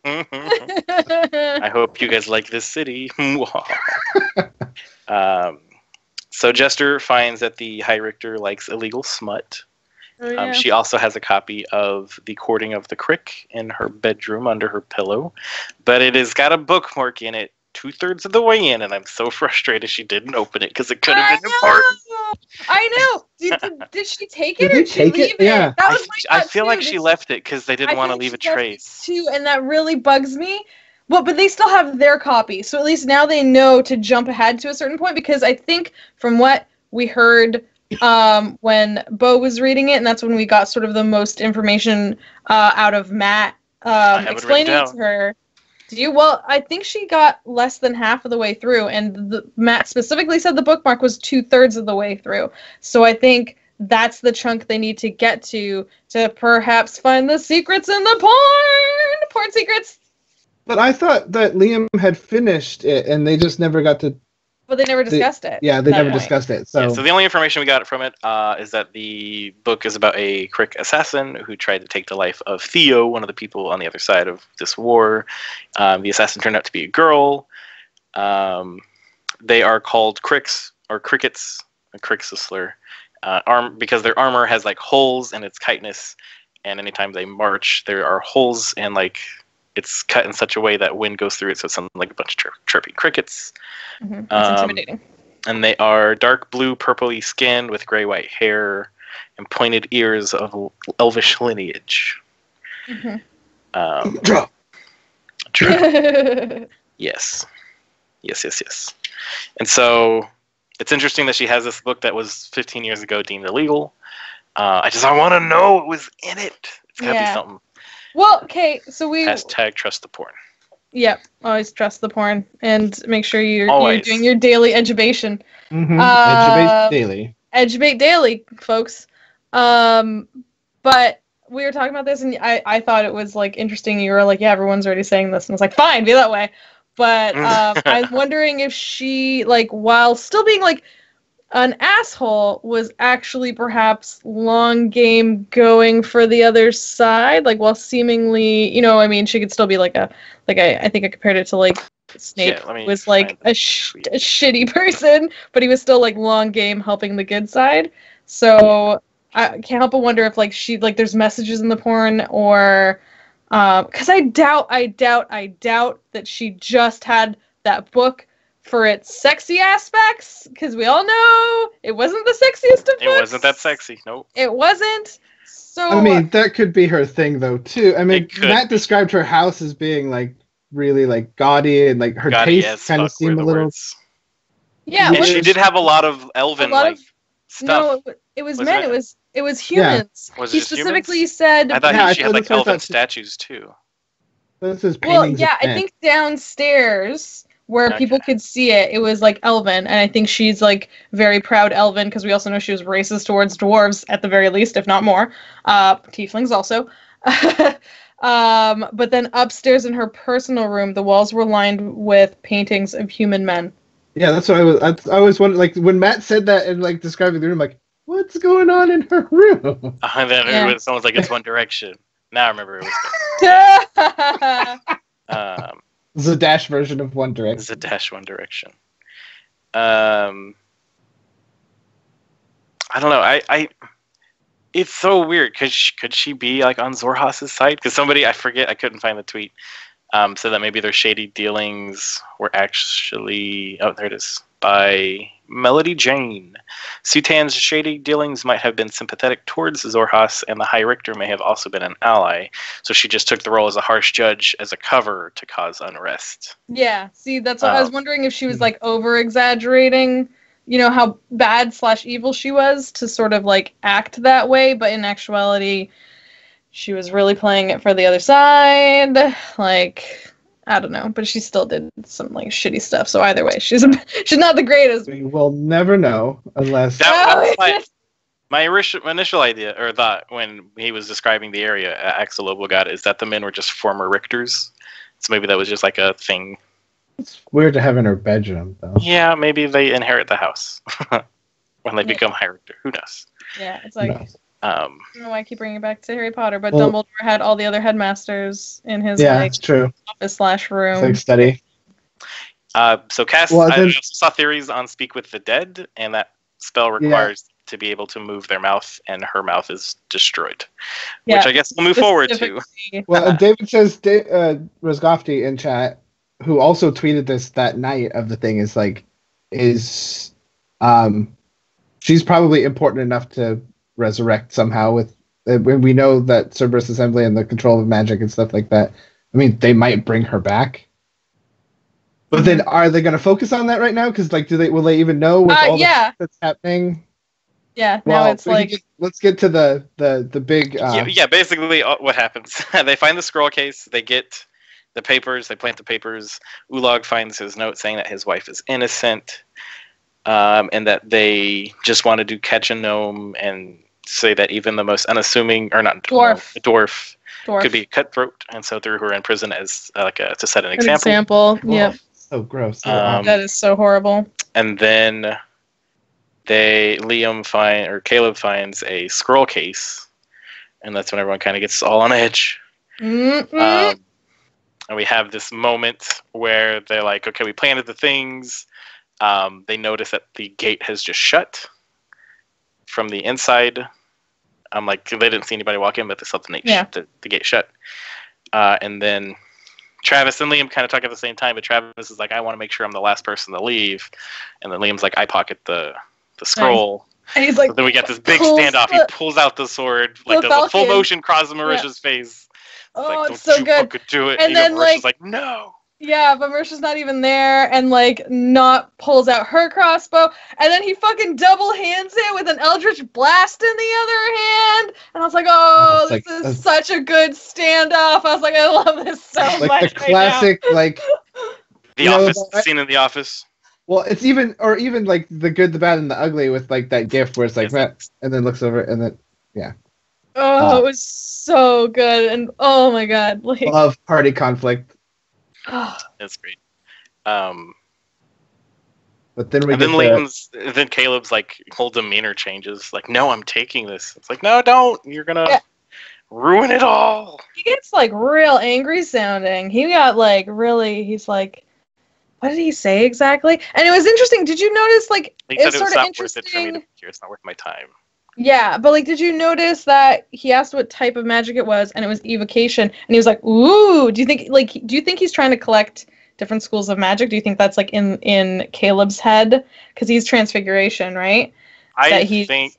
I hope you guys like this city. So Jester finds that the High Richter likes illegal smut. Oh, yeah. She also has a copy of The Courting of the Crick in her bedroom under her pillow, but it has got a bookmark in it 2/3 of the way in, and I'm so frustrated she didn't open it because it could have been important. I know. Did she take it Did or did she leave it? Yeah. That was I feel like she left it because they didn't want to leave a trace. Too, and that really bugs me. Well, but they still have their copy, so at least now they know to jump ahead to a certain point. Because I think from what we heard when Bo was reading it, and that's when we got sort of the most information out of Matt explaining it to her. Do you? Well, I think she got less than half of the way through, and Matt specifically said the bookmark was 2/3 of the way through. So I think that's the chunk they need to get to perhaps find the secrets in the porn secrets. But I thought that Liam had finished it, and they just never got to. But they never discussed it. Yeah, they never discussed it. So. Yeah, so the only information we got from it is that the book is about a Crick assassin who tried to take the life of Theo, one of the people on the other side of this war. The assassin turned out to be a girl. They are called Cricks or Crickets. Crick's a slur. Because their armor has like holes in its chitinous, and anytime they march, there are holes and like. It's cut in such a way that wind goes through it, so it sounds like a bunch of chirpy crickets. Mm-hmm. It's intimidating. And they are dark blue, purpley skinned with gray-white hair and pointed ears of elvish lineage. Mm-hmm. True. Yes. And so it's interesting that she has this book that was 15 years ago deemed illegal. I want to know what was in it. It's got to be something. Well, okay, so we... #trust the porn. Yep, always trust the porn. And make sure you're doing your daily edubation. Mm-hmm. Edubate daily. Edubate daily, folks. But we were talking about this, and I thought it was, like, interesting. You were like, yeah, everyone's already saying this. And I was like, fine, be that way. But I'm wondering if she, like, while still being, like, an asshole, was actually perhaps long game going for the other side, like while seemingly, she could still be like I think I compared it to like Snape was like a shitty person, but he was still like long game helping the good side. So I can't help but wonder if like she like there's messages in the porn or because I doubt that she just had that book for its sexy aspects, because we all know it wasn't the sexiest of books. It wasn't that sexy, nope. It wasn't. So I mean, that could be her thing, though, too. I mean, Matt described her house as being, like, really, like, gaudy, and, like, her taste kind of seemed a little... Words. Yeah, she did have a lot of elven, stuff. No, it was men. It was humans. Yeah. Was he it specifically humans? said... I thought she had, like, elven statues, too. This is I think downstairs... where people could see it, it was like elven, and I think she's like very proud elven, because we also know she was racist towards dwarves at the very least, if not more. Tieflings also. But then upstairs in her personal room, the walls were lined with paintings of human men. Yeah, that's what I was wondering, like when Matt said that and like describing the room, like, what's going on in her room? And then someone's like, it's One Direction. Now I remember it was Zedash version of One Direction. Zedash One Direction. I don't know. I it's so weird because could she be like on Zorhas's side? Because somebody, I forget, I couldn't find the tweet. So that maybe their shady dealings were actually, oh, there it is, by Melody Jane. Sutan's shady dealings might have been sympathetic towards Zorhas, and the High Richter may have also been an ally. So she just took the role as a harsh judge as a cover to cause unrest. Yeah, see, that's what I was wondering, if she was like over exaggerating, you know, how bad / evil she was to sort of like act that way, but in actuality, she was really playing it for the other side. Like, I don't know, but she still did some like shitty stuff. So either way, she's not the greatest. We will never know unless. That was my initial idea or thought when he was describing the area Axel Lobo got is that the men were just former Richters. So maybe that was just like a thing. It's weird to have in her bedroom, though. Yeah, maybe they inherit the house when they become High Richter. Who knows? Yeah, it's like. No. I don't know why I keep bringing it back to Harry Potter, but Dumbledore had all the other headmasters in his it's true. office / room. It's like study. So Cass, I also saw theories on Speak with the Dead, and that spell requires to be able to move their mouth, and her mouth is destroyed. Which I guess we'll move forward to. Well, David says, Rosgofty in chat, who also tweeted this that night of the thing, she's probably important enough to resurrect somehow with when we know that Cerberus Assembly and the control of magic and stuff like that. I mean, they might bring her back. But then are they going to focus on that right now? Because like, will they even know with all the stuff that's happening? Yeah, now it's like... Let's get to the big... basically what happens. They find the scroll case, they get the papers, they plant the papers. Ulog finds his note saying that his wife is innocent, and that they just want to do catch a gnome and say that even the most unassuming, or not dwarf could be cutthroat, and so threw her in prison as to set an example. Yep. So gross. That is so horrible. And then Caleb finds a scroll case, and that's when everyone kind of gets all on edge. And we have this moment where they're like, okay, we planted the things. They notice that the gate has just shut from the inside. Like, they didn't see anybody walk in, but they saw the gate shut. And then Travis and Liam kind of talk at the same time, but Travis is like, I want to make sure I'm the last person to leave. And then Liam's like, I pocket the scroll. And he's like, so then we get this big standoff. He pulls out the sword, like does a full motion cross Marisha's face. It's so good. Do it. And then Marisha's like, no. Yeah, but Marisha's not even there, and like Not pulls out her crossbow, and then he fucking double hands it with an Eldritch Blast in the other hand, and I was like, this is such a good standoff. I was like, I love this so much. Like the classic, like The Office scene in The Office. Well, it's even like the good, the bad, and the ugly with like that gif where it's like that, and then looks over, and then it was so good, and oh my god, like love party conflict. That's great. But then then Caleb's like whole demeanor changes. Like, no, I'm taking this. It's like, no, don't. You're gonna ruin it all. He gets like real angry sounding. He got like really. He's like, what did he say exactly? And it was interesting. Did you notice like it's sort of interesting? Worth it for me to hear. It's not worth my time. Yeah, but like, did you notice that he asked what type of magic it was, and it was evocation, and he was like, "Ooh, do you think he's trying to collect different schools of magic? Do you think that's like in Caleb's head because he's transfiguration, right?" I think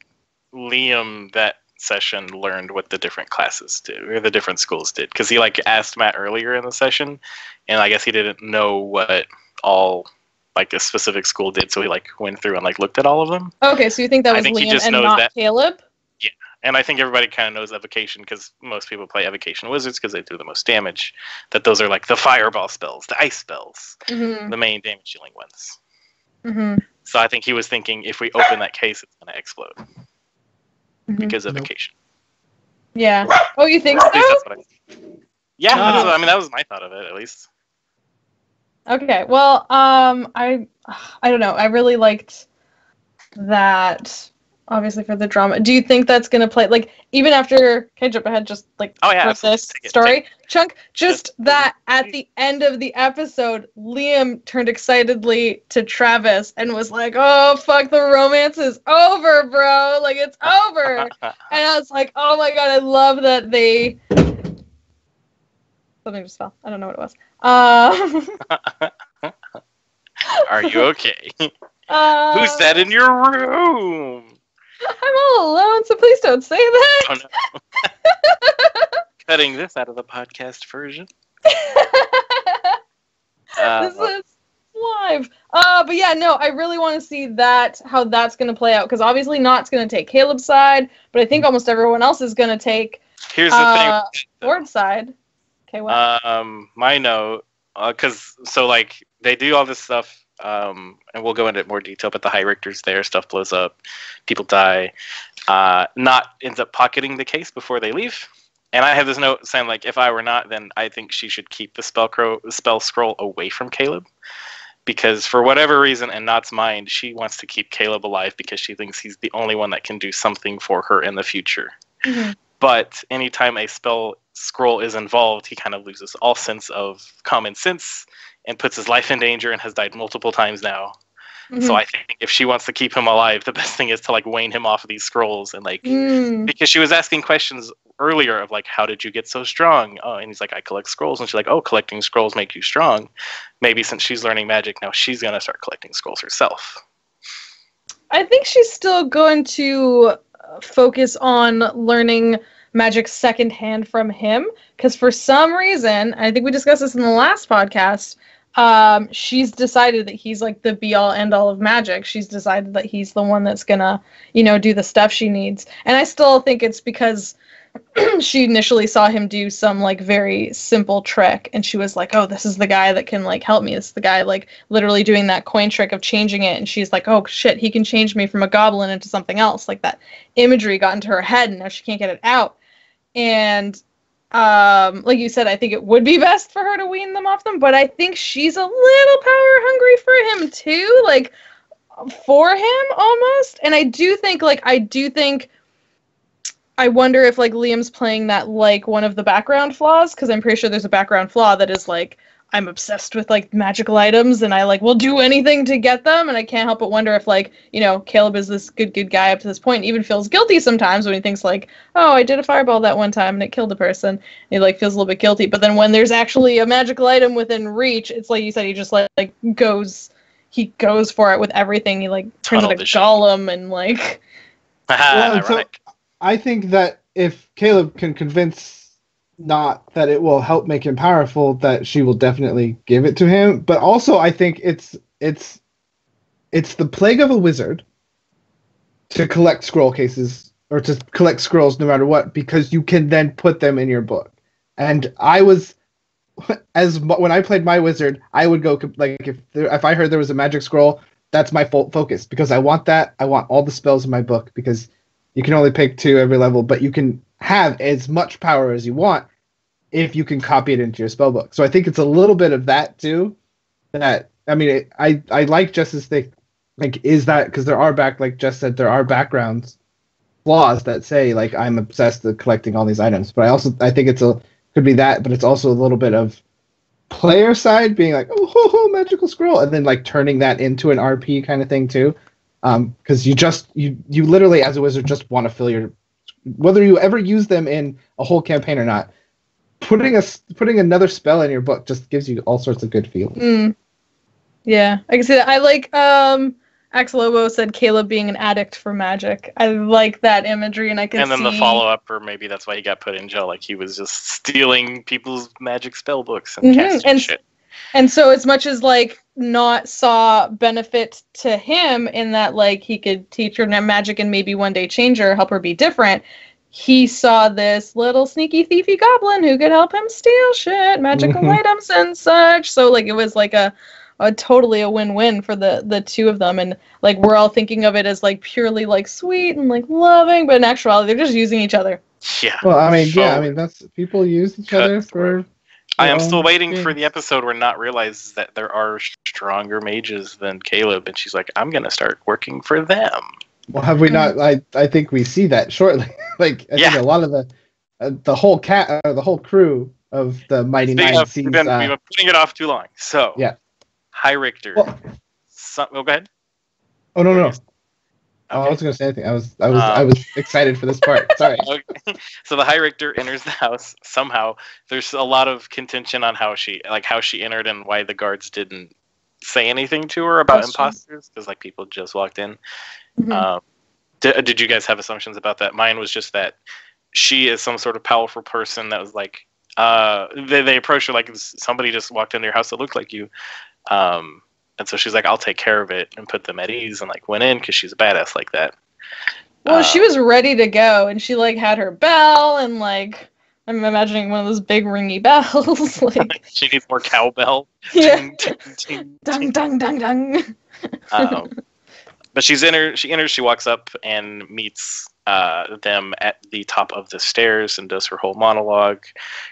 Liam that session learned what the different classes did or the different schools did because he like asked Matt earlier in the session, and I guess he didn't know what all like a specific school did, so he like went through and like looked at all of them. Okay, so you think that was Liam and not Caleb? Yeah, and I think everybody kind of knows evocation because most people play evocation wizards because they do the most damage. That those are like the fireball spells, the ice spells, the main damage dealing ones. So I think he was thinking if we open that case, it's going to explode because of evocation. Yeah. Oh, you think so? Yeah, that was my thought of it at least. Okay, well, I don't know. I really liked that obviously for the drama. Do you think that's gonna play like even after? Can I jump ahead? Just like Oh yeah, for this story chunk, just that at the end of the episode, Liam turned excitedly to Travis and was like, "Oh fuck, the romance is over, bro! Like it's over." And I was like, "Oh my god, I love that they." Something just fell. I don't know what it was. Are you okay? Who's that in your room? I'm all alone, so please don't say that. Oh, no. Cutting this out of the podcast version. This is live. But yeah, no, I really want to see that, how that's going to play out, because obviously Not's going to take Caleb's side, but I think almost everyone else is going to take Here's the thing. Ford's side. Okay, what? My note, because like they do all this stuff, and we'll go into more detail, but the High Richter's there, stuff blows up, people die. Not ends up pocketing the case before they leave. And I have this note saying, like, if I were Not, then I think she should keep the spell scroll away from Caleb. Because for whatever reason, in Not's mind, she wants to keep Caleb alive because she thinks he's the only one that can do something for her in the future. Mm-hmm. But anytime a spell scroll is involved, he kind of loses all sense of common sense and puts his life in danger and has died multiple times now. Mm-hmm. So I think if she wants to keep him alive, the best thing is to like wane him off of these scrolls and like because she was asking questions earlier of like, how did you get so strong? Oh, and he's like, I collect scrolls, and she's like, oh, collecting scrolls make you strong. Maybe since she's learning magic now, she's gonna start collecting scrolls herself. I think she's still going to focus on learning magic secondhand from him, because for some reason, I think we discussed this in the last podcast, she's decided that he's like the be-all end-all of magic. She's decided that he's the one that's gonna, do the stuff she needs. And I still think it's because she initially saw him do some like very simple trick, and she was like, oh, this is the guy that can like help me. This is the guy like literally doing that coin trick of changing it, and she's like, oh shit, he can change me from a goblin into something else. Like that imagery got into her head, and now she can't get it out. And like you said, I think it would be best for her to wean them off them, but I think she's a little power hungry for him too, like for him almost. And I wonder if like Liam's playing that like one of the background flaws, because I'm pretty sure there's a background flaw that is like, I'm obsessed with like magical items and I like will do anything to get them, and I can't help but wonder if like, Caleb is this good guy up to this point, even feels guilty sometimes when he thinks like, oh, I did a fireball that one time and it killed a person. And he like feels a little bit guilty, but then when there's actually a magical item within reach, it's like you said, he just like goes for it with everything. He like turns into a golem and like so I think that if Caleb can convince Not that it will help make him powerful, that she will definitely give it to him. But also I think it's the plague of a wizard to collect scroll cases, or to collect scrolls no matter what, because you can then put them in your book. And when I played my wizard, I would go like if I heard there was a magic scroll, that's my focus, because I want that. I want all the spells in my book, because you can only pick 2 every level, but you can have as much power as you want if you can copy it into your spellbook. So I think it's a little bit of that too. That I like Jess's thing. Like, is that because there are like Jess said, there are backgrounds flaws that say like I'm obsessed with collecting all these items. But I think could be that, but it's also a little bit of player side being like, oh, magical scroll, and then like turning that into an RP kind of thing too. Because you literally as a wizard just want to fill your, whether you ever use them in a whole campaign or not, putting another spell in your book just gives you all sorts of good feelings. Yeah, I can see that. I like Axel Lobo said Caleb being an addict for magic. I like that imagery, and I can see. And then the follow-up, or maybe that's why he got put in jail. Like he was just stealing people's magic spell books and casting shit. And so as much as like Not saw benefit to him in that like he could teach her magic and maybe one day change her, help her be different, he saw this little sneaky thiefy goblin who could help him steal shit, magical items and such. So like it was like a totally a win-win for the two of them, and like we're all thinking of it as like purely like sweet and like loving, but in actuality they're just using each other. Yeah. Well, I mean that's people use each other for. I am still waiting for the episode where Not realizes that there are stronger mages than Caleb, and she's like, I'm gonna start working for them. Well, have we not? I think we see that shortly. Like I think a lot of the whole the whole crew of the Mighty Nine sees. We've been putting it off too long. So yeah, High Richter. Well, go ahead. Oh no. Okay. I wasn't gonna say anything. I was excited for this part. Sorry. Okay. So the High Richter enters the house somehow. There's a lot of contention on how she entered and why the guards didn't say anything to her about imposters because like people just walked in. Mm-hmm. Did you guys have assumptions about that? Mine was just that she is some sort of powerful person that was like they approached her like somebody just walked into your house that looked like you. And so she's like, I'll take care of it and put them at ease and like went in because she's a badass like that. Well, she was ready to go and she like had her bell and like I'm imagining one of those big ringy bells. Like she needs more cowbell. Yeah. Ding, ding, ding, dung dung dung dung. But she enters, she walks up and meets them at the top of the stairs and does her whole monologue.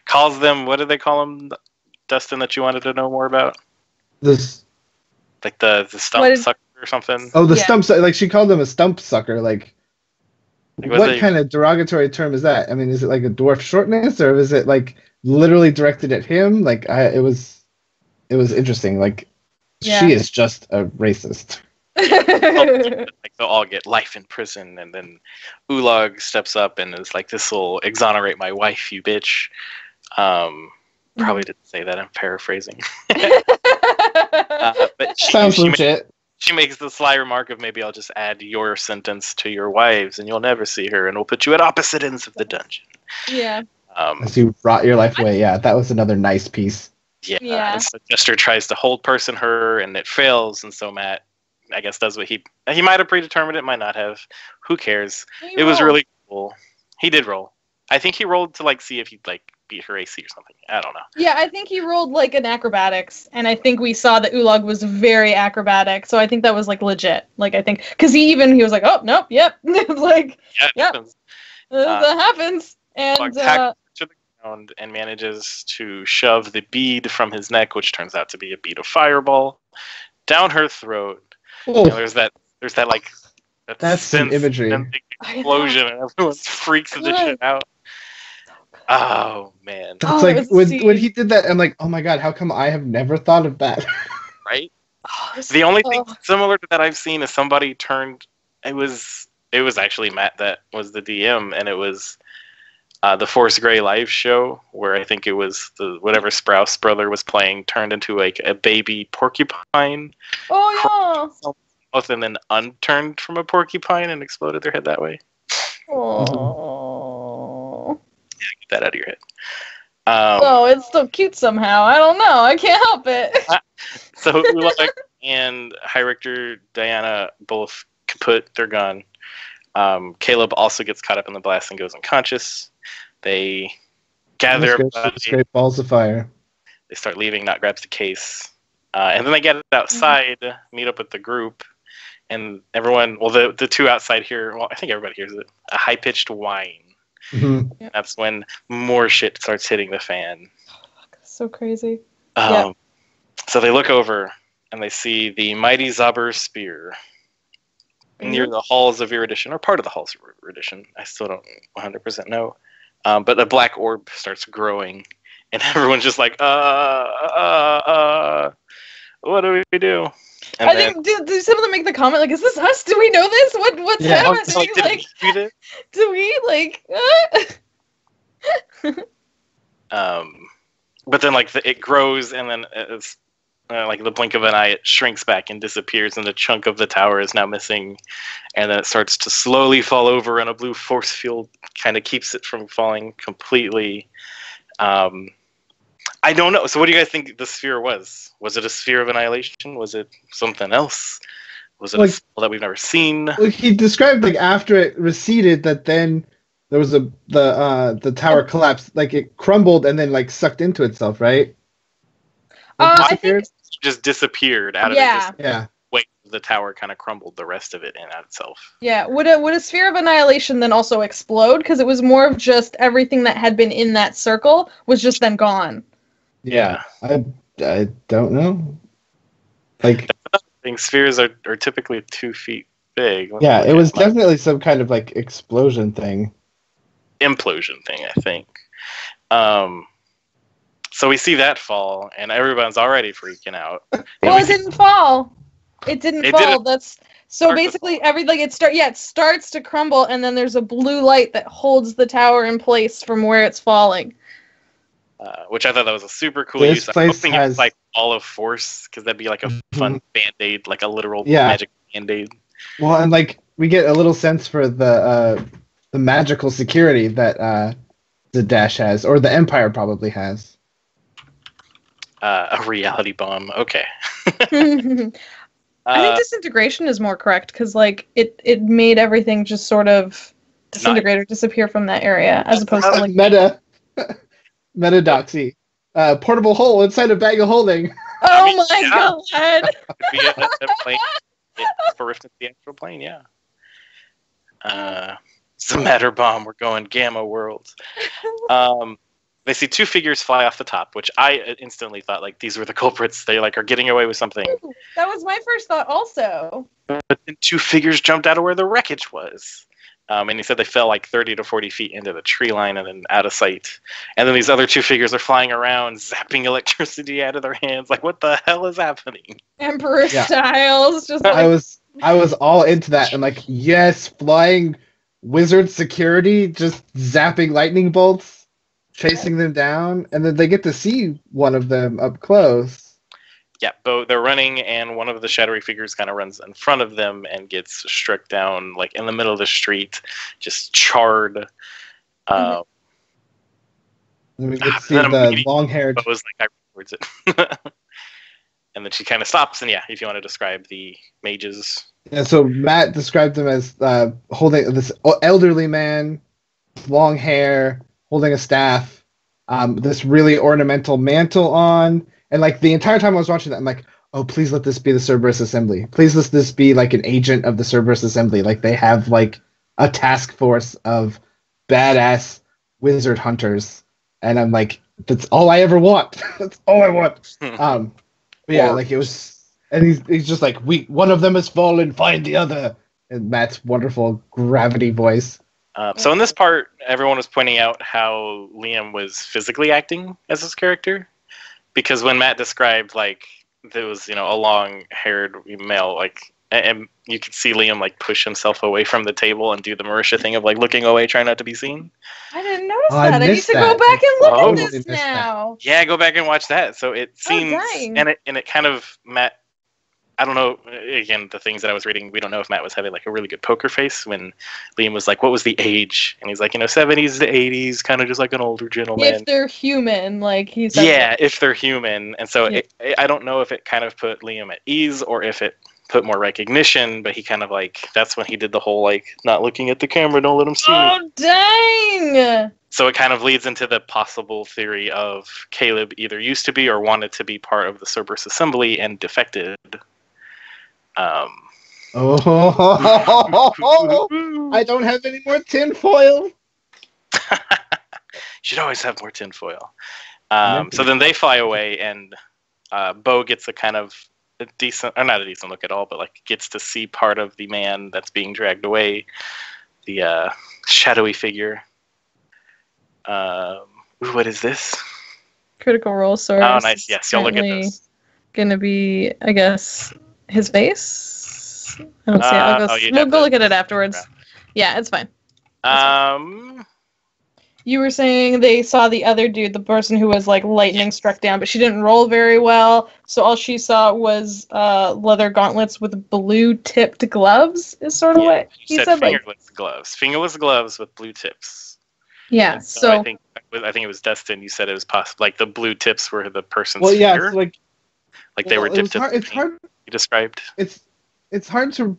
Calls them, what do they call them, Dustin, that you wanted to know more about? This. Like the stump sucker or something? Oh, the stump sucker. Like she called them a stump sucker. Like what kind of derogatory term is that? I mean, is it like a dwarf shortness or is it like literally directed at him? Like it was interesting. Like she is just a racist. Like they'll all get life in prison, and then Ulag steps up and is like, "This will exonerate my wife, you bitch." Probably didn't say that. I'm paraphrasing. But sounds legit. She makes the sly remark of maybe I'll just add your sentence to your wives, and you'll never see her, and we'll put you at opposite ends of the dungeon. Yeah. As you rot your life away. Yeah, that was another nice piece. Yeah. And so Jester tries to hold person her, and it fails, and so Matt, I guess, does what he might have predetermined it, might not have. Who cares? It was really cool. He did roll. I think he rolled to like see if he'd like beat her AC or something. I don't know. Yeah, I think he rolled like an acrobatics, and I think we saw that Ulag was very acrobatic, so I think that was like legit. Like I think because he was like, oh nope, yep, like that happens, and to the ground and manages to shove the bead from his neck, which turns out to be a bead of fireball, down her throat. Oh. There's that like that's some imagery explosion, and everyone freaks the shit out. Oh man! That's like when he did that, I'm like, oh my god, how come I have never thought of that? Right. The only thing similar to that I've seen is somebody turned. It was actually Matt that was the DM, and it was the Force Grey live show where I think it was whatever Sprouse brother was playing turned into like a baby porcupine. Oh yeah. And then unturned from a porcupine and exploded their head that way. Oh. Yeah, get that out of your head. It's so cute somehow. I don't know. I can't help it. So Ulag and High Richter, Diana both kaput. They're gone. Caleb also gets caught up in the blast and goes unconscious. They gather. Straight balls of fire. They start leaving. Not grabs the case. And then they get outside, meet up with the group. And everyone, well, the two outside hear, well, I think everybody hears it, a high-pitched whine. Mm-hmm. That's when more shit starts hitting the fan. So crazy. So they look over, and they see the mighty Zaber spear near the halls of Erudition, or part of the halls of Erudition. I still don't 100% know. But a black orb starts growing, and everyone's just like, what do we do? And I think did some of them make the comment like, "Is this us? Do we know this? What's happening? Do we like?" But then like it grows, and then it's like the blink of an eye, it shrinks back and disappears, and a chunk of the tower is now missing, and then it starts to slowly fall over, and a blue force field kind of keeps it from falling completely. I don't know. So what do you guys think the sphere was? Was it a sphere of annihilation? Was it something else? Was it a spell that we've never seen? Well, he described like after it receded that then there was the tower collapsed, like it crumbled and then like sucked into itself, right? I think it just disappeared out of it. Weight of the tower kind of crumbled the rest of it in itself. Yeah. Would a sphere of annihilation then also explode? Because it was more of just everything that had been in that circle was just then gone. Yeah, I don't know. Like, spheres are typically 2 feet big. Yeah, it was definitely some kind of like explosion thing. Implosion thing, I think. So we see that fall, and everyone's already freaking out. Well, it didn't fall. It didn't fall. That's so basically everything. It starts to crumble, and then there's a blue light that holds the tower in place from where it's falling. Which I thought that was a super cool use. I'm hoping it's like all of force, because that'd be like a fun band-aid, like a literal magic band-aid. Well, and like we get a little sense for the magical security that Zedash has, or the Empire probably has. A reality bomb. Okay. I think disintegration is more correct, because like it made everything just sort of disintegrate or disappear from that area, as opposed to like metadoxy. Portable hole inside a bag of holding. Oh my god! Be a plane. For rift into the actual plane, yeah. It's a matter bomb. We're going gamma worlds. They see two figures fly off the top, which I instantly thought like these were the culprits. They like are getting away with something. Ooh, that was my first thought, also. But then two figures jumped out of where the wreckage was. And he said they fell like 30 to 40 feet into the tree line and then out of sight. And then these other two figures are flying around, zapping electricity out of their hands. Like, what the hell is happening? Emperor styles. Just like... I was all into that. And like, yes, flying wizard security, just zapping lightning bolts, chasing them down. And then they get to see one of them up close. Yeah, they're running, and one of the shadowy figures kind of runs in front of them and gets struck down, like in the middle of the street, just charred. And we get to see the long-haired. Was like towards it, and then she kind of stops. And yeah, if you want to describe the mages. Yeah, so Matt described them as holding this elderly man, long hair, holding a staff, this really ornamental mantle on. And like the entire time I was watching that, I'm like, oh, please let this be the Cerberus Assembly. Please let this be like an agent of the Cerberus Assembly. Like they have like a task force of badass wizard hunters. And I'm like, that's all I ever want. That's all I want. But yeah, like it was, and he's just like, one of them has fallen, find the other. And Matt's wonderful gravity voice. So in this part, everyone was pointing out how Liam was physically acting as his character. Because when Matt described, like, there was, a long-haired male, like, and you could see Liam, like, push himself away from the table and do the Marisha thing of, like, looking away, trying not to be seen. I didn't notice that. I need to go back and look at this now. Yeah, go back and watch that. So it seems, and it kind of, Matt, I don't know, again, the things that I was reading, we don't know if Matt was having, like, a really good poker face when Liam was like, what was the age? And he's like, 70s to 80s, kind of just like an older gentleman. If they're human, like he said. Yeah, if they're human. And so I don't know if it kind of put Liam at ease or if it put more recognition, but he kind of, like, that's when he did the whole, like, not looking at the camera, don't let him see me. Oh, dang! So it kind of leads into the possible theory of Caleb either used to be or wanted to be part of the Cerberus Assembly and defected. I don't have any more tinfoil. Should always have more tinfoil. So then they fly away, and Bo gets a kind of a decent, or not a decent look at all, but like gets to see part of the man that's being dragged away, the shadowy figure. What is this? Critical Role source. Oh, nice. Yes, y'all look at this. Gonna be, I guess, his face. I don't see it. We'll go look at it afterwards. Yeah, it's fine. You were saying they saw the other dude, the person who was like lightning struck down, but she didn't roll very well. So all she saw was leather gauntlets with blue-tipped gloves. Is sort of what he said. Fingerless gloves. Fingerless gloves with blue tips. Yeah. And so I think it was Dustin. You said it was possible. Like the blue tips were the person's finger. Well, like they were dipped in. It's hard. You described. It's hard to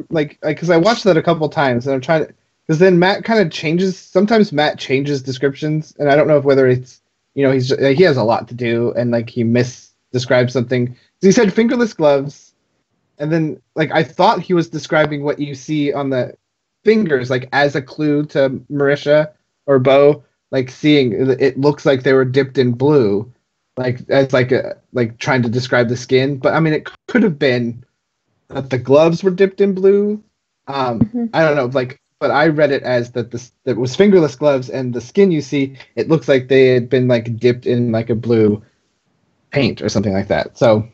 like because I watched that a couple times and I'm trying to. Because then Matt kind of changes. Sometimes Matt changes descriptions, and I don't know whether it's he has a lot to do, and like he misdescribes something. So he said fingerless gloves, and then like I thought he was describing what you see on the fingers, like as a clue to Marisha or Bo, like seeing it looks like they were dipped in blue, like as like trying to describe the skin. But I mean, it could have been that the gloves were dipped in blue. I don't know, but I read it as that it was fingerless gloves, and the skin you see, it looks like they had been dipped in a blue paint or something like that. So,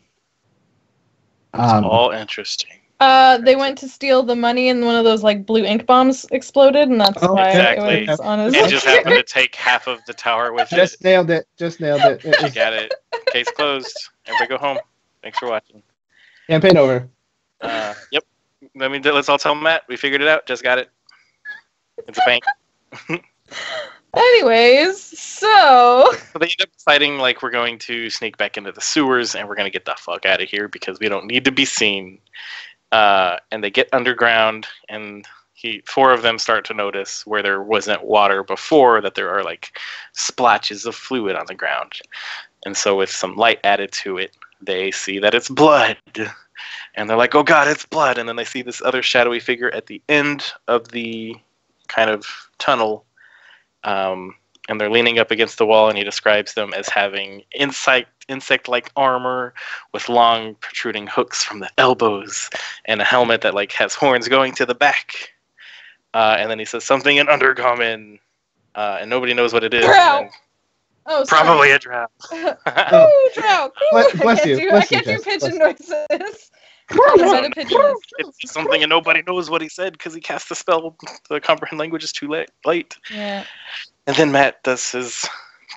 it's all interesting. They went to steal the money, and one of those blue ink bombs exploded, and that's why exactly. it was on his. It just happened to take half of the tower with Just it. nailed it. Just nailed it. You got it. Case closed. Everybody go home. Thanks for watching. Campaign over. Yep. Let's all tell Matt. We figured it out. Just got it. It's a bank. Anyways, so they end up deciding we're going to sneak back into the sewers and we're going to get the fuck out of here because we don't need to be seen. And they get underground, and four of them start to notice where there wasn't water before that there are splotches of fluid on the ground. And so with some light added to it, they see that it's blood. And they're like, oh god, it's blood. And then they see this other shadowy figure at the end of the kind of tunnel. And they're leaning up against the wall, and he describes them as having insect-like armor with long protruding hooks from the elbows and a helmet that has horns going to the back. And then he says something in undercommon, and nobody knows what it is. Drow. Oh, probably a drow. Oh, drow. Bless you. I can't do pigeon noises. It's something, and nobody knows what he said because he cast the spell. The comprehend language is too late. Yeah. And then Matt does his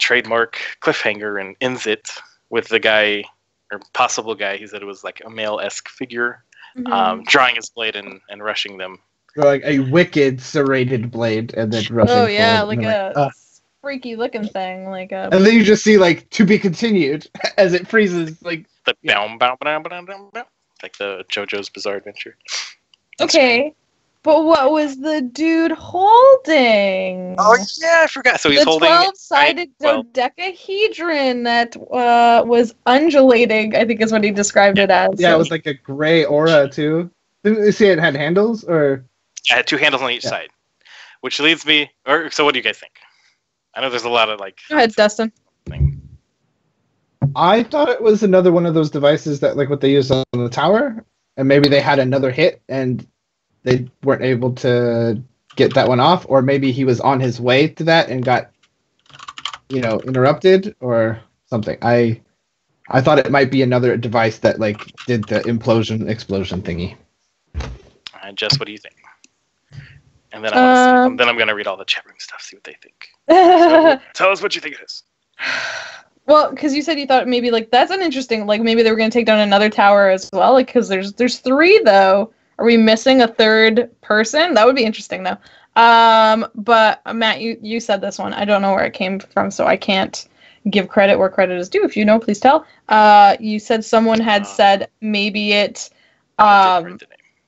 trademark cliffhanger and ends it with the guy, or possible guy, he said it was a male-esque figure, drawing his blade and rushing them. A wicked serrated blade, and then rushing. Oh yeah, forward. a freaky looking thing, And then you just see to be continued as it freezes, the bow, bow, bow, bow, bow, bow, like the JoJo's Bizarre Adventure. Okay. But what was the dude holding? Oh yeah, I forgot. So he's holding the 12-sided dodecahedron that was undulating, I think is what he described it as. Yeah, it was a gray aura too. Didn't you see it had handles or? Yeah, it had two handles on each side, which leads me. So what do you guys think? I know there's a lot of Go ahead, Dustin. I thought it was another one of those devices that what they used on the tower, and maybe they had another hit and they weren't able to get that one off, or maybe he was on his way to that and got, interrupted or something. I thought it might be another device that did the explosion thingy. Jess, what do you think? And then I'm going to read all the chat room stuff, see what they think. So, tell us what you think it is. Well, because you said you thought maybe that's an interesting, maybe they were going to take down another tower as well, because there's three though. Are we missing a third person? That would be interesting, though. But Matt, you said this one. I don't know where it came from, so I can't give credit where credit is due. If you know, please tell. You said someone had said maybe it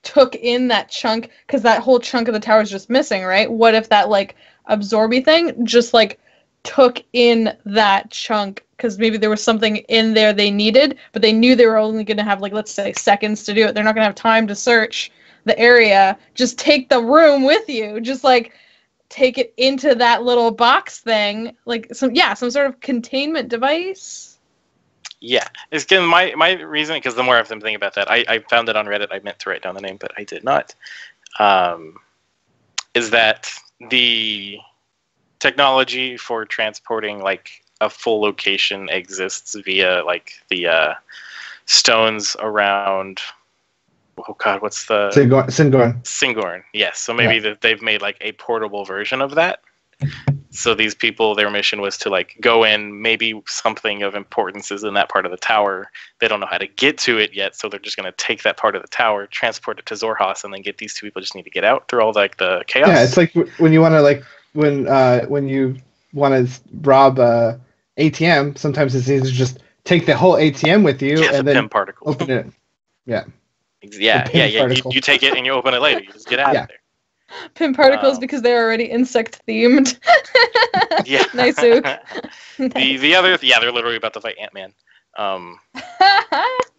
took in that chunk, because that whole chunk of the tower is just missing, right? What if that absorby thing just took in that chunk, because maybe there was something in there they needed, but they knew they were only going to have let's say seconds to do it. They're not going to have time to search the area. Just take the room with you. Just take it into that little box thing, some sort of containment device. Yeah, it's again my reasoning, because the more I've been thinking about that, I found it on Reddit. I meant to write down the name, but I did not. Is that the technology for transporting a full location exists via the stones around. Oh god, what's the Singorn? Yes. So maybe they've made a portable version of that. So these people, their mission was to go in. Maybe something of importance is in that part of the tower. They don't know how to get to it yet, so they're just going to take that part of the tower, transport it to Zorhas, and then get these two people. Just need to get out through all the chaos. Yeah, it's when you want to when you want to rob ATM, sometimes it's easy to just take the whole ATM with you and then open it. Yeah. Yeah. You take it and you open it later. You just get out of there. Pin particles because they're already insect themed. Yeah. Nice, Ook. They're literally about to fight Ant-Man.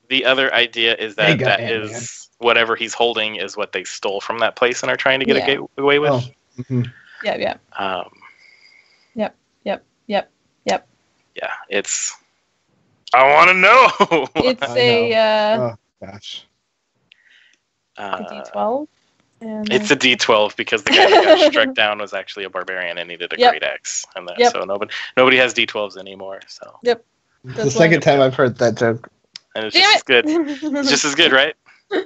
The other idea is that is whatever he's holding is what they stole from that place and are trying to get away with. Oh. Mm-hmm. Yep. Yep. Yeah, it's. I want to know. It's oh gosh. D12. And It's a D12 because the guy that got struck down was actually a barbarian and needed a great axe, and that, so nobody has D12s anymore. So yep, it's the second time I've heard that joke, and it's just as good. It's just as good, right?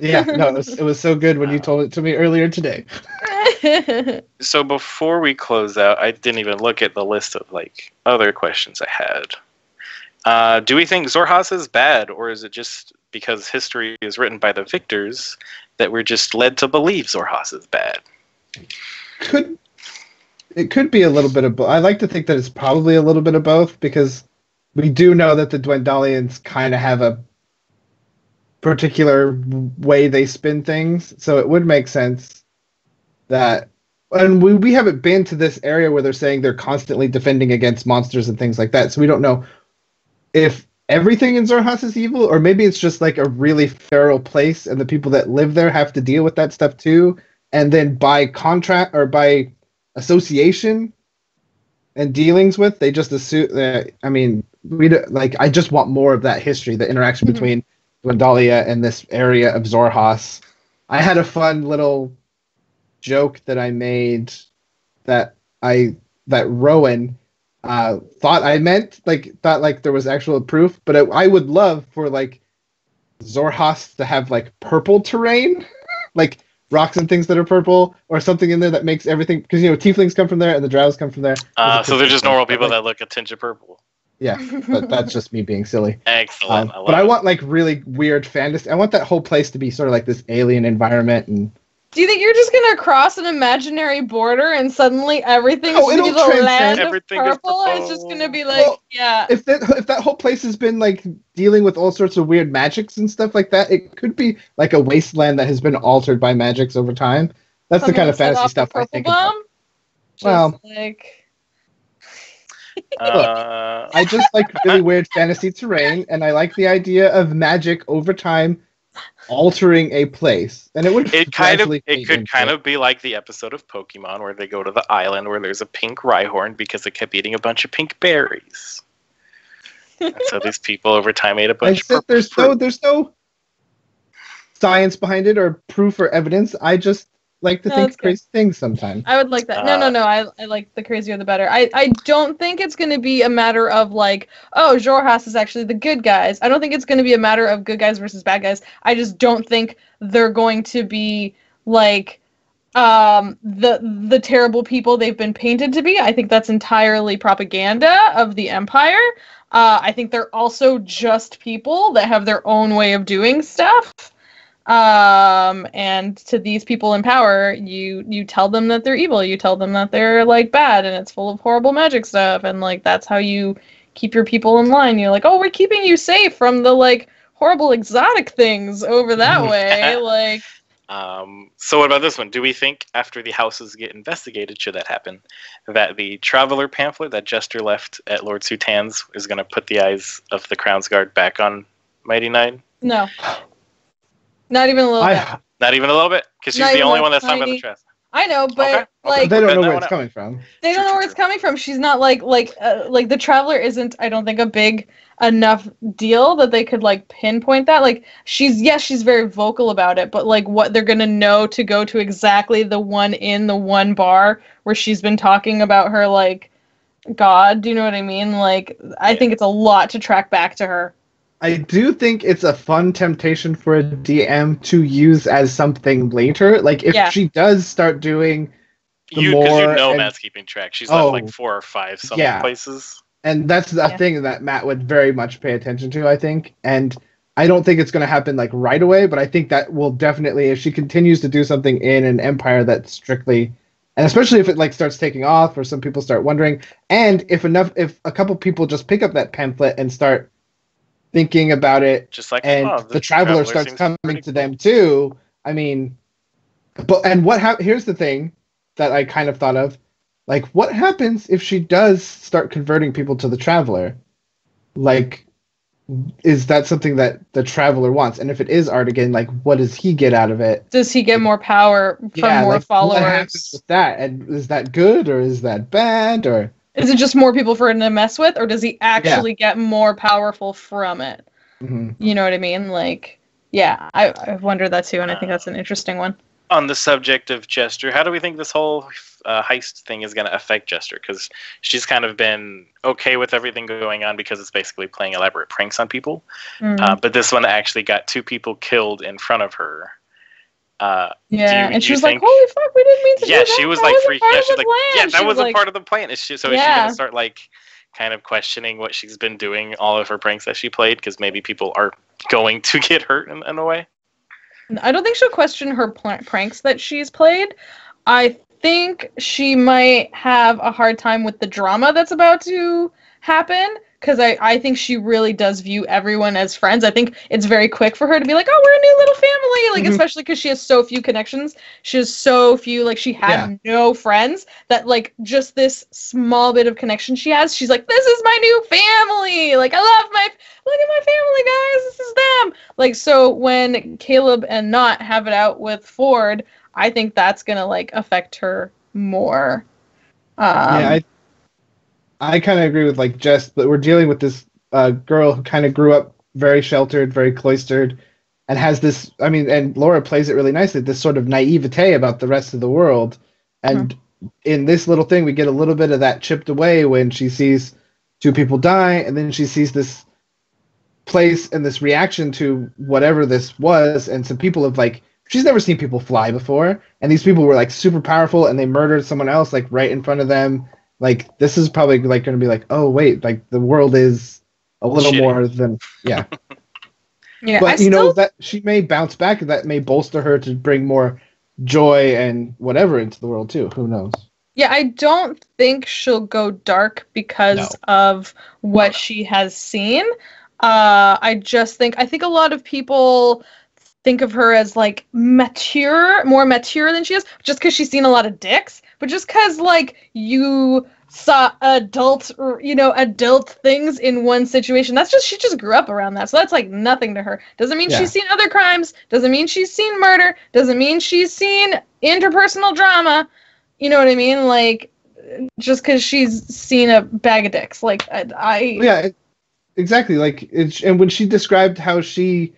Yeah, no, it was so good when you told it to me earlier today. So before we close out, I didn't even look at the list of like other questions I had. Do we think Xhorhas is bad, or is it just because history is written by the victors that we're just led to believe Xhorhas is bad? It could be a little bit of both. I like to think that it's probably a little bit of both, because we do know that the Dwendalians kind of have a particular way they spin things, so it would make sense that, and we haven't been to this area where they're saying they're constantly defending against monsters and things like that, so we don't know if everything in Xhorhas is evil, or maybe it's just like a really feral place and the people that live there have to deal with that stuff too, and then by contract or by association and dealings with, they just assume that, I mean, I just want more of that history, the interaction between Dwendalia and this area of Xhorhas. I had a fun little joke that I made that Rowan thought there was actual proof, but I would love for like Xhorhas to have like purple terrain, like rocks and things that are purple, or something in there that makes everything, because tieflings come from there and the drows come from there. So they're just normal people that look a tinge of purple. Yeah, but that's just me being silly. Excellent. I want like really weird fantasy. I want that whole place to be sort of like this alien environment. And do you think you're just gonna cross an imaginary border and suddenly everything's gonna be the land of purple? It's just gonna be like, If that whole place has been like dealing with all sorts of weird magics and stuff like that, it could be like a wasteland that has been altered by magics over time. That's the kind of fantasy stuff I think about. Well, like. I just like really weird fantasy terrain, and I like the idea of magic over time altering a place. And it could kind of be like the episode of Pokemon where they go to the island where there's a pink Rhyhorn because it kept eating a bunch of pink berries. And so these people over time ate a bunch of purple. There's no science behind it or proof or evidence. I just like to think crazy things sometimes. I would like that. No. I like the crazier the better. I don't think it's going to be a matter of like, oh, Xhorhas is actually the good guys. I don't think it's going to be a matter of good guys versus bad guys. I just don't think they're going to be like the terrible people they've been painted to be. I think that's entirely propaganda of the Empire. I think they're also just people that have their own way of doing stuff. And to these people in power, you tell them that they're evil, you tell them that they're like bad and it's full of horrible magic stuff, and like that's how you keep your people in line. You're like, oh, we're keeping you safe from the like horrible exotic things over that way. Like so what about this one? Do we think after the houses get investigated, should that happen, that the traveler pamphlet that Jester left at Lord Sutan's is going to put the eyes of the Crown's Guard back on Mighty Nine? No. Not even a little bit. Not even a little bit? Because she's the only one that's talking about the chest. I know, but like they don't know where it's coming from. They don't know where it's coming from. She's not like the Traveler isn't, I don't think, a big enough deal that they could like pinpoint that. Like she's very vocal about it, but like what they're gonna know to go to exactly the one bar where she's been talking about her like God. Do you know what I mean? Like I think it's a lot to track back to her. I do think it's a fun temptation for a DM to use as something later. Like, if she does start doing more... Matt's keeping track. She's left like 4 or 5 places. And that's the thing that Matt would very much pay attention to, I think. And I don't think it's going to happen, like, right away, but I think that will definitely, if she continues to do something in an empire that's strictly... And especially if it, like, starts taking off, or some people start wondering, and if a couple people just pick up that pamphlet and start thinking about it, just like and the traveler starts coming to them too. I mean, here's the thing that I kind of thought of, like, what happens if she does start converting people to the traveler? Like, is that something that the traveler wants? And if it is Artigan, like, what does he get out of it? Does he get more power from more followers? What happens with that? And is that good or is that bad? Or is it just more people for him to mess with, or does he actually get more powerful from it? Mm-hmm. You know what I mean? Like, Yeah, I've wondered that too, and I think that's an interesting one. On the subject of Jester, how do we think this whole heist thing is going to affect Jester? Because she's kind of been okay with everything going on because it's basically playing elaborate pranks on people. But this one actually got 2 people killed in front of her. And she was like, "Holy fuck, we didn't mean to do that." She was like freaking out. She's like, "Yeah, that wasn't part of the plan." Is she gonna start like kind of questioning what she's been doing, all of her pranks that she played, because maybe people are going to get hurt in a way? I don't think she'll question her pranks that she's played. I think she might have a hard time with the drama that's about to happen, because I think she really does view everyone as friends. I think it's very quick for her to be like, "Oh, we're a new little family," like especially because she has so few connections. She has so few, like she had no friends, that like just this small bit of connection she has, she's like, "This is my new family. Like I love look at my family, guys. This is them." Like, so when Caleb and Not have it out with Ford, I think that's gonna like affect her more. I kind of agree with like Jess, but we're dealing with this girl who kind of grew up very sheltered, very cloistered, and has this. I mean, and Laura plays it really nicely. This sort of naivete about the rest of the world, and in this little thing, we get a little bit of that chipped away when she sees 2 people die, and then she sees this place and this reaction to whatever this was, and some people have like. She's never seen people fly before, and these people were like super powerful, and they murdered someone else like right in front of them. Like, this is probably like going to be like, oh wait, like the world is a little more than But that she may bounce back, and that may bolster her to bring more joy and whatever into the world too. Who knows? Yeah, I don't think she'll go dark because of what she has seen. I think a lot of people think of her as like more mature than she is, just because she's seen a lot of dicks, but just because like you saw adult things in one situation, she just grew up around that, so that's like nothing to her. Doesn't mean she's seen other crimes, doesn't mean she's seen murder, doesn't mean she's seen interpersonal drama, you know what I mean? Like, just because she's seen a bag of dicks, like exactly. Like, and when she described how she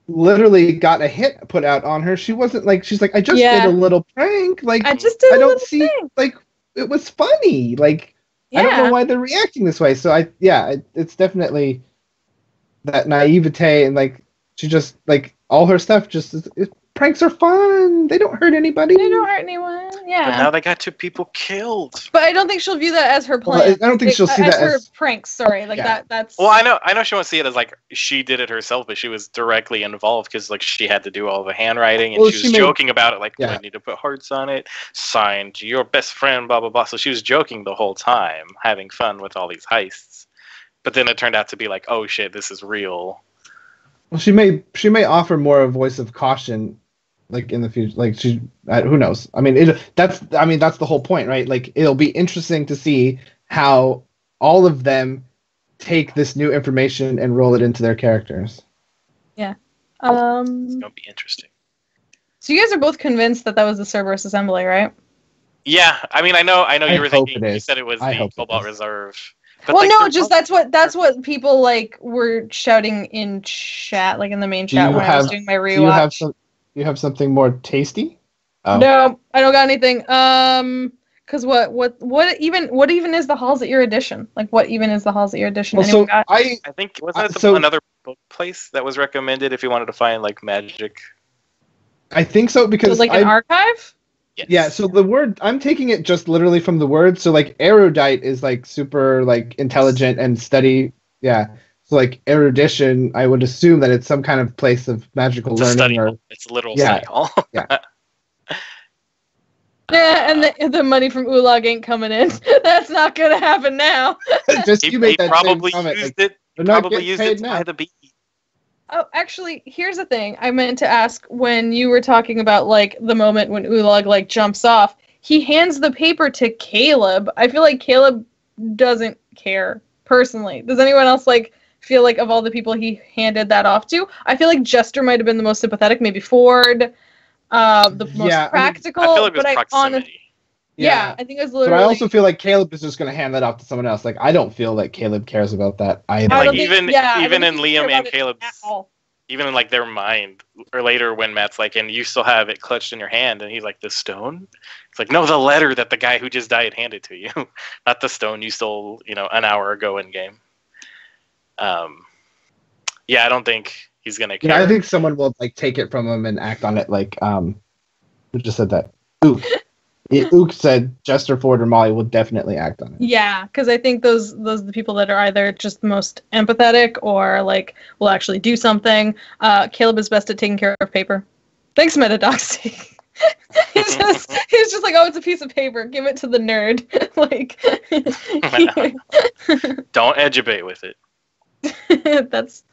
literally got a hit put out on her, she wasn't like, she's like, I just did a little prank, like I just did prank. Like, it was funny, like I don't know why they're reacting this way. So it's definitely that naivete, and like she just like all her stuff pranks are fun. They don't hurt anybody. They don't hurt anyone. Yeah. But now they got 2 people killed. But I don't think she'll view that as her plan. Well, I don't think she'll see that as her pranks. Sorry, like that's. Well, I know she won't see it as like she did it herself, but she was directly involved because like she had to do all the handwriting, and she was joking about it. Like, do I need to put hearts on it? Signed, your best friend, blah blah blah. So she was joking the whole time, having fun with all these heists. But then it turned out to be like, oh shit, this is real. Well, she may offer more a voice of caution, like in the future. Like who knows? I mean, that's the whole point, right? Like, it'll be interesting to see how all of them take this new information and roll it into their characters. Yeah. It's gonna be interesting. So you guys are both convinced that was the Cerberus assembly, right? Yeah. I mean, I know you were thinking. You said it was the Cobalt Reserve. But well, no, just that's what people like were shouting in chat, like in the main chat when I was doing my rewatch. You have something more tasty? Oh. No, I don't got anything. Because what even is the Halls at Your Edition? Like, what even is the Halls at Your Edition? Well, I think wasn't it another book place that was recommended if you wanted to find like magic? I think so, because it was like an archive. Yes. Yeah, so the word, I'm taking it just literally from the word. So like erudite is like super like intelligent and study. Yeah. So like erudition, I would assume that it's some kind of place of magical learning. It's a literal study hall. Yeah. Yeah, and the money from Ulag ain't coming in. That's not gonna happen now. He probably used it. Probably used it to buy the bee. Oh, actually, here's the thing. I meant to ask when you were talking about, like, the moment when Ulag, like, jumps off. He hands the paper to Caleb. I feel like Caleb doesn't care, personally. Does anyone else, like, feel like of all the people he handed that off to? I feel like Jester might have been the most sympathetic. Maybe Ford, the most practical. I feel like it was proximity. Yeah, I think it was literally. But I also feel like Caleb is just going to hand that off to someone else. Like, I don't feel like Caleb cares about that either. Like, even in Liam and Caleb's. even in like their mind, or later when Matt's like, and you still have it clutched in your hand, and he's like, the stone? It's like, no, the letter that the guy who just died handed to you, not the stone you stole, an hour ago in game. Yeah, I don't think he's gonna care. Yeah, I think someone will like take it from him and act on it. Like, who just said that? Ook. Ook said Jester, Ford, or Molly will definitely act on it. Yeah, because I think those are the people that are either just most empathetic or like will actually do something. Caleb is best at taking care of paper. Thanks, Metadoxy. he's just like, oh, it's a piece of paper. Give it to the nerd. Like, don't edubate with it. That's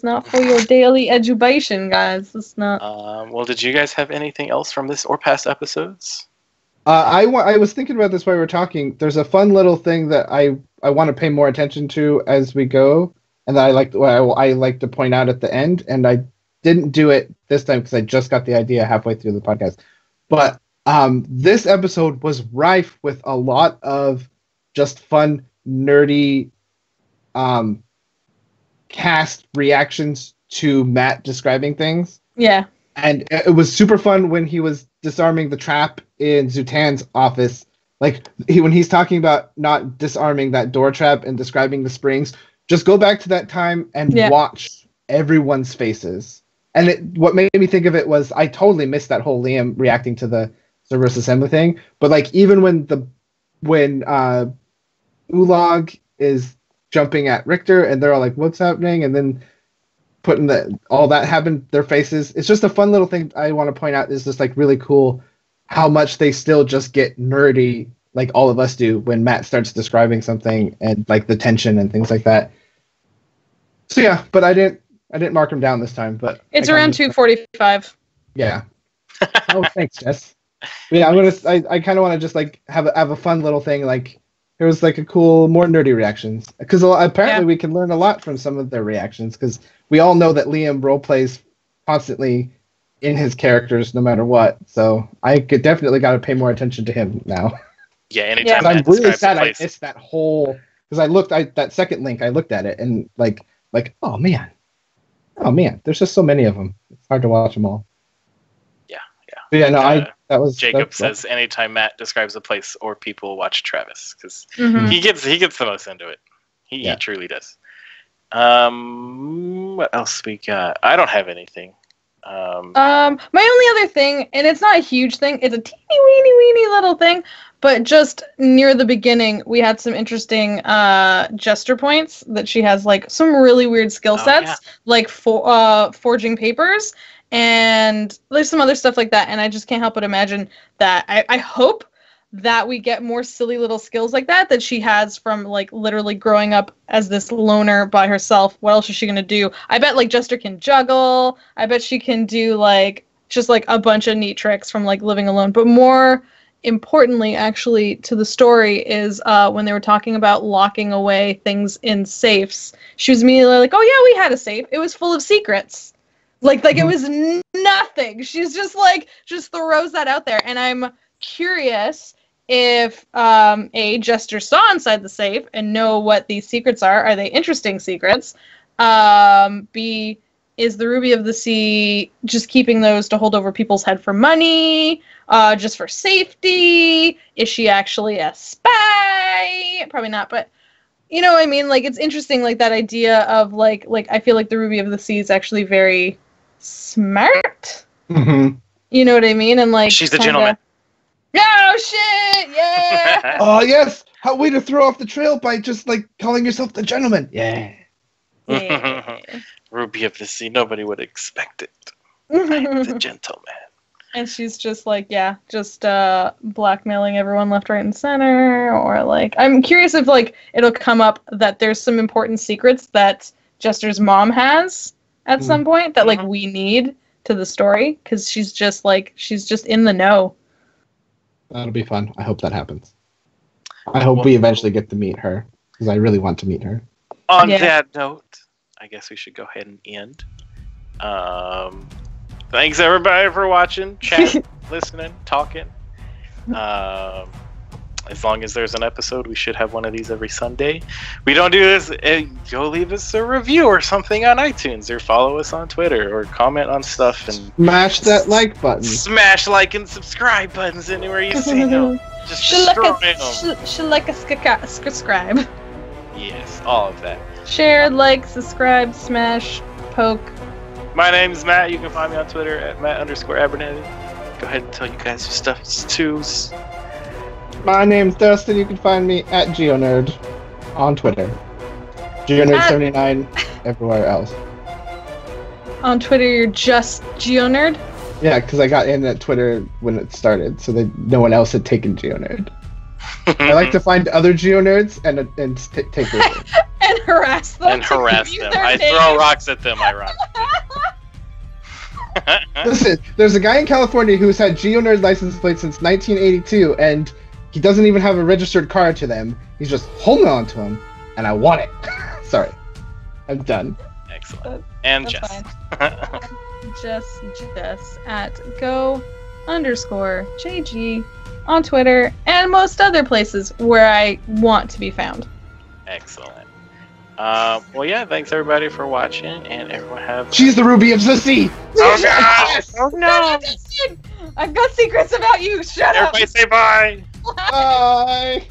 not for your daily education, guys. That's not. Well, did you guys have anything else from this or past episodes? I was thinking about this while we were talking. There's a fun little thing that I want to pay more attention to as we go, and that I like to point out at the end. And I didn't do it this time because I just got the idea halfway through the podcast. But this episode was rife with a lot of just fun, nerdy cast reactions to Matt describing things. Yeah. And it was super fun when he was disarming the trap in Zutan's office. Like, when he's talking about not disarming that door trap and describing the springs, just go back to that time and watch everyone's faces. And what made me think of it was I totally missed that whole Liam reacting to the Cerberus assembly thing. But, like, even when Ulag is jumping at Richter and they're all like, what's happening? And then putting all that happened, their faces. It's just a fun little thing I want to point out is just like really cool how much they still just get nerdy like all of us do when Matt starts describing something and like the tension and things like that. So yeah, but I didn't mark him down this time, but it's around 2:45. Yeah. Oh, thanks, Jess. But yeah, I kind of want to just like have a fun little thing. Like it was like a cool, more nerdy reactions because apparently we can learn a lot from some of their reactions because we all know that Liam role plays constantly in his characters no matter what. So I definitely got to pay more attention to him now. Yeah, anytime. I'm really sad I missed that whole because that second link. I looked at it and like oh man, there's just so many of them. It's hard to watch them all. Yeah. But yeah, no, Jacob says anytime Matt describes a place or people, watch Travis because he gets the most into it. He truly does. What else we got? I don't have anything. My only other thing, and it's not a huge thing, it's a teeny weeny little thing, but just near the beginning, we had some interesting gesture points that she has like some really weird skill sets, like forging papers, and there's some other stuff like that, and I just can't help but imagine that I hope that we get more silly little skills like that she has from like literally growing up as this loner by herself. What else is she gonna do? I bet like Jester can juggle. I bet she can do like just like a bunch of neat tricks from like living alone. But more importantly, actually, to the story is when they were talking about locking away things in safes. She was immediately like, "Oh yeah, we had a safe. It was full of secrets." Like it was nothing. She's just throws that out there, and I'm curious if Jester saw inside the safe and know what these secrets are. Are they interesting secrets? B, is the Ruby of the Sea just keeping those to hold over people's head for money? Just for safety? Is she actually a spy? Probably not, but you know what I mean? Like, it's interesting, like, that idea of, like I feel like the Ruby of the Sea is actually very smart. Mm-hmm. You know what I mean? And, like, she's a gentleman. Oh, shit! Yeah! Oh, yes! How way to throw off the trail by just, like, calling yourself the gentleman. Yeah. Ruby of the Sea, nobody would expect it. I'm the gentleman. And she's just, like, blackmailing everyone left, right, and center. Or, like, I'm curious if, like, it'll come up that there's some important secrets that Jester's mom has at some point that, like, we need to the story. Because she's just in the know. That'll be fun. I hope that happens. I hope we eventually get to meet her, because I really want to meet her. On that note, I guess we should go ahead and end. Thanks everybody for watching, chatting, listening, talking. as long as there's an episode, we should have one of these every Sunday. We don't do this. Go leave us a review or something on iTunes, or follow us on Twitter, or comment on stuff and smash that like button. Smash like and subscribe buttons anywhere you see them. Just destroy them. Subscribe. Yes, all of that. Share, like, subscribe, smash, poke. My name's Matt. You can find me on Twitter at Matt_Abernethy. Go ahead and tell you guys your stuff too. My name's Dustin. You can find me at GeoNerd on Twitter. GeoNerd79 everywhere else. On Twitter, you're just GeoNerd? Yeah, because I got in at Twitter when it started, so that no one else had taken GeoNerd. I like to find other GeoNerds and take their name. And harass them. I throw rocks at them, ironically. Listen, there's a guy in California who's had GeoNerd license plate since 1982, and he doesn't even have a registered car to them. He's just holding on to them, and I want it. Sorry. I'm done. Excellent. And Jess. Jess at go_JG on Twitter and most other places where I want to be found. Excellent. Well, yeah, thanks everybody for watching, and everyone have... She's the Ruby of the Sea! Oh, no! Oh, no! I've got secrets about you! Shut up! Everybody say bye! Bye!